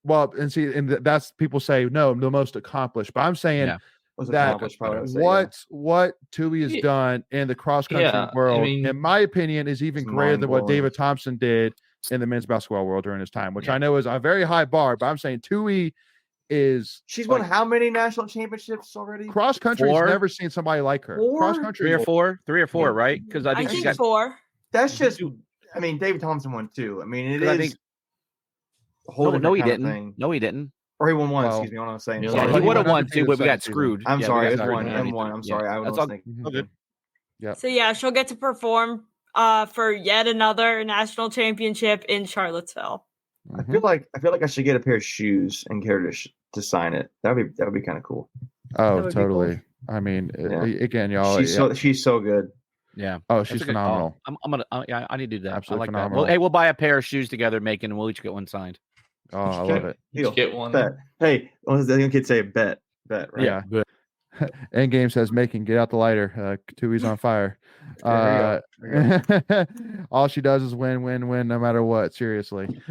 That's people say no, the most accomplished. But I'm saying what Tui has done in the cross country world, in my opinion, is even greater than what David Thompson did in the men's basketball world during his time, which I know is a very high bar. But I'm saying Tui is.
She's won how many national championships already?
Cross country has never seen somebody like her. Cross country,
3 or 4, right? Because I think she's got
4.
That's just. I mean, David Thompson won 2. I mean, it is.
No, he didn't. No, he didn't.
Or he won 1. Excuse me, what I'm saying.
Yeah, he would have won 2, but we got screwed.
I'm sorry, it's 1. I'm sorry, I was thinking.
Yeah.
So she'll get to perform for yet another national championship in Charlottesville.
I feel like I should get a pair of shoes and care to sign it. That would be kind of cool.
Oh, totally. Cool. I mean, again, y'all.
She's so good.
Yeah.
Oh, she's phenomenal.
I'm gonna. I need to do that.
Absolutely
I like
phenomenal.
that. Well, we'll buy a pair of shoes together, and we'll each get one signed.
Oh, I love it.
Get one.
Bet. Hey, the young kids say bet, right?
Yeah. Good. Endgame says, "Making get out the lighter." Tui's on fire. All she does is win, no matter what. Seriously.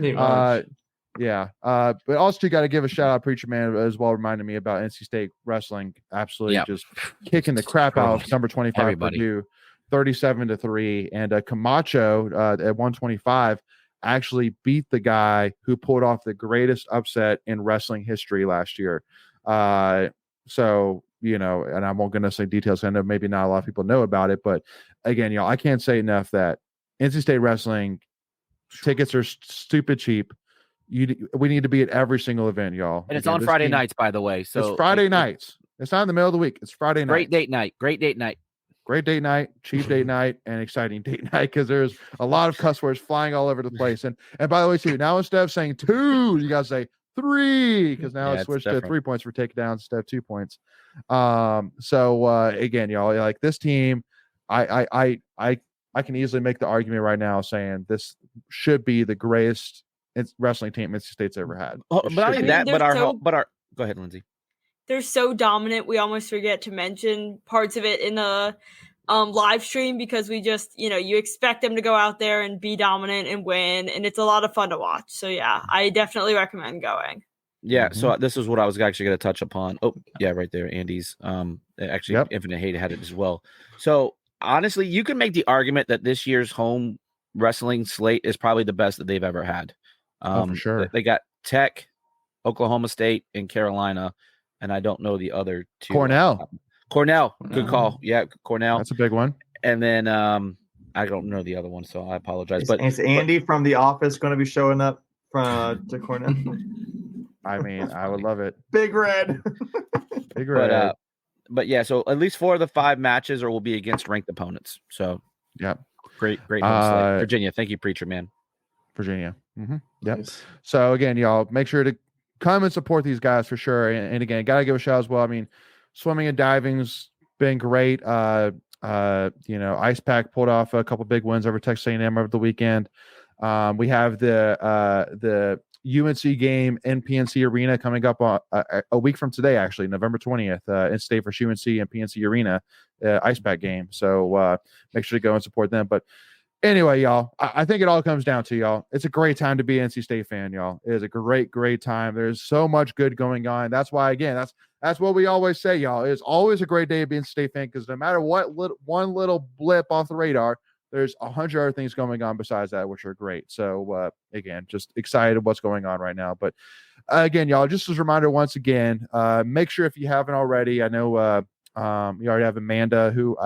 Yeah. But also you got to give a shout out, Preacher Man, as well, reminding me about NC State wrestling. Absolutely, just kicking the crap out of number 25 Purdue, 37-3, and Camacho at 125 actually beat the guy who pulled off the greatest upset in wrestling history last year. So, and I'm not going to say details. I know maybe not a lot of people know about it, but again, y'all, I can't say enough that NC State wrestling tickets are stupid cheap. We need to be at every single event, y'all.
And it's on Friday nights, by the way. So
it's Friday nights. It's not in the middle of the week. It's Friday night.
Great date night. Great date night, cheap date night, and exciting date night, because there's a lot of cuss words flying all over the place. And by the way, too, now instead of saying 2, you guys say 3, because now it's switched to 3 points for takedowns instead of 2 points. So again, y'all, like this team, I can easily make the argument right now saying this should be the greatest wrestling team NC State's ever had. But not only that, but our go ahead, Lindsay.
They're so dominant, we almost forget to mention parts of it in the live stream because we just, you expect them to go out there and be dominant and win, and it's a lot of fun to watch. So yeah, I definitely recommend going.
Yeah, so this is what I was actually going to touch upon. Oh, yeah, right there, Andy's. Actually,
Yep.
Infinite Hate had it as well. So honestly, you can make the argument that this year's home wrestling slate is probably the best that they've ever had.
For sure.
They got Tech, Oklahoma State, and Carolina, and I don't know the other two.
Cornell,
good call. Yeah, Cornell.
That's a big one.
And then I don't know the other one, so I apologize.
Is Andy from The Office going to be showing up to Cornell?
I mean, I would love it.
Big Red.
Big Red.
But yeah, so at least 4 of the 5 matches will be against ranked opponents. So
yep.
Great home slate. Virginia, thank you, Preacher Man.
Virginia. Yep.
Nice.
So again, y'all make sure to come and support these guys for sure. And again, gotta give a shout as well. I mean, swimming and diving's been great. Ice Pack pulled off a couple big wins over Texas A&M over the weekend. We have the UNC game in PNC Arena coming up a week from today, actually, November 20th, in state for UNC and PNC Arena Ice Pack game. So make sure to go and support them. But anyway, y'all, I think it all comes down to, y'all, it's a great time to be an NC State fan, y'all. It is a great time. There's so much good going on. That's why, again, that's what we always say, y'all. It's always a great day to be an NC State fan because no matter what one little blip off the radar, there's 100 other things going on besides that, which are great. So, again, just excited what's going on right now. But, again, y'all, just as a reminder once again, make sure if you haven't already, I know you already have Amanda who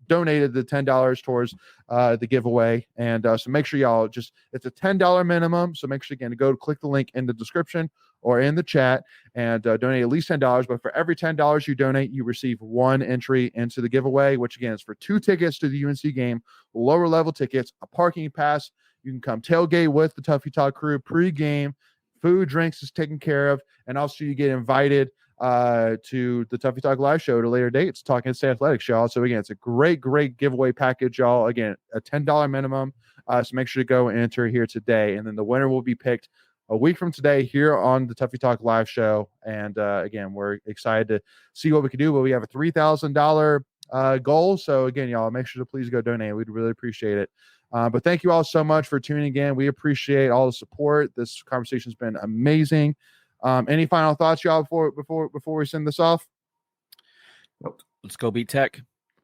donated the $10 towards the giveaway. And so make sure y'all it's a $10 minimum. So make sure, again, to go click the link in the description or in the chat and donate at least $10. But for every $10 you donate, you receive 1 entry into the giveaway, which again is for 2 tickets to the UNC game, lower level tickets, a parking pass. You can come tailgate with the Tuffy Talk crew pre-game. Food, drinks is taken care of. And also you get invited to the Tuffy Talk live show at a later date. It's Talking State Athletics, y'all. So again, it's a great giveaway package, y'all. Again, a $10 minimum. So make sure to go and enter here today. And then the winner will be picked a week from today here on the Tuffy Talk live show. And again, we're excited to see what we can do, but we have a $3,000 goal. So again, y'all, make sure to please go donate. We'd really appreciate it. But thank you all so much for tuning in. We appreciate all the support. This conversation has been amazing. Any final thoughts, y'all, before we send this off?
Nope. Let's go beat Tech.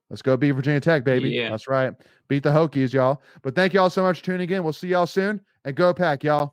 Let's go beat Virginia Tech, baby.
Yeah.
That's right. Beat the Hokies, y'all. But thank y'all so much for tuning in. We'll see y'all soon. And go Pack, y'all.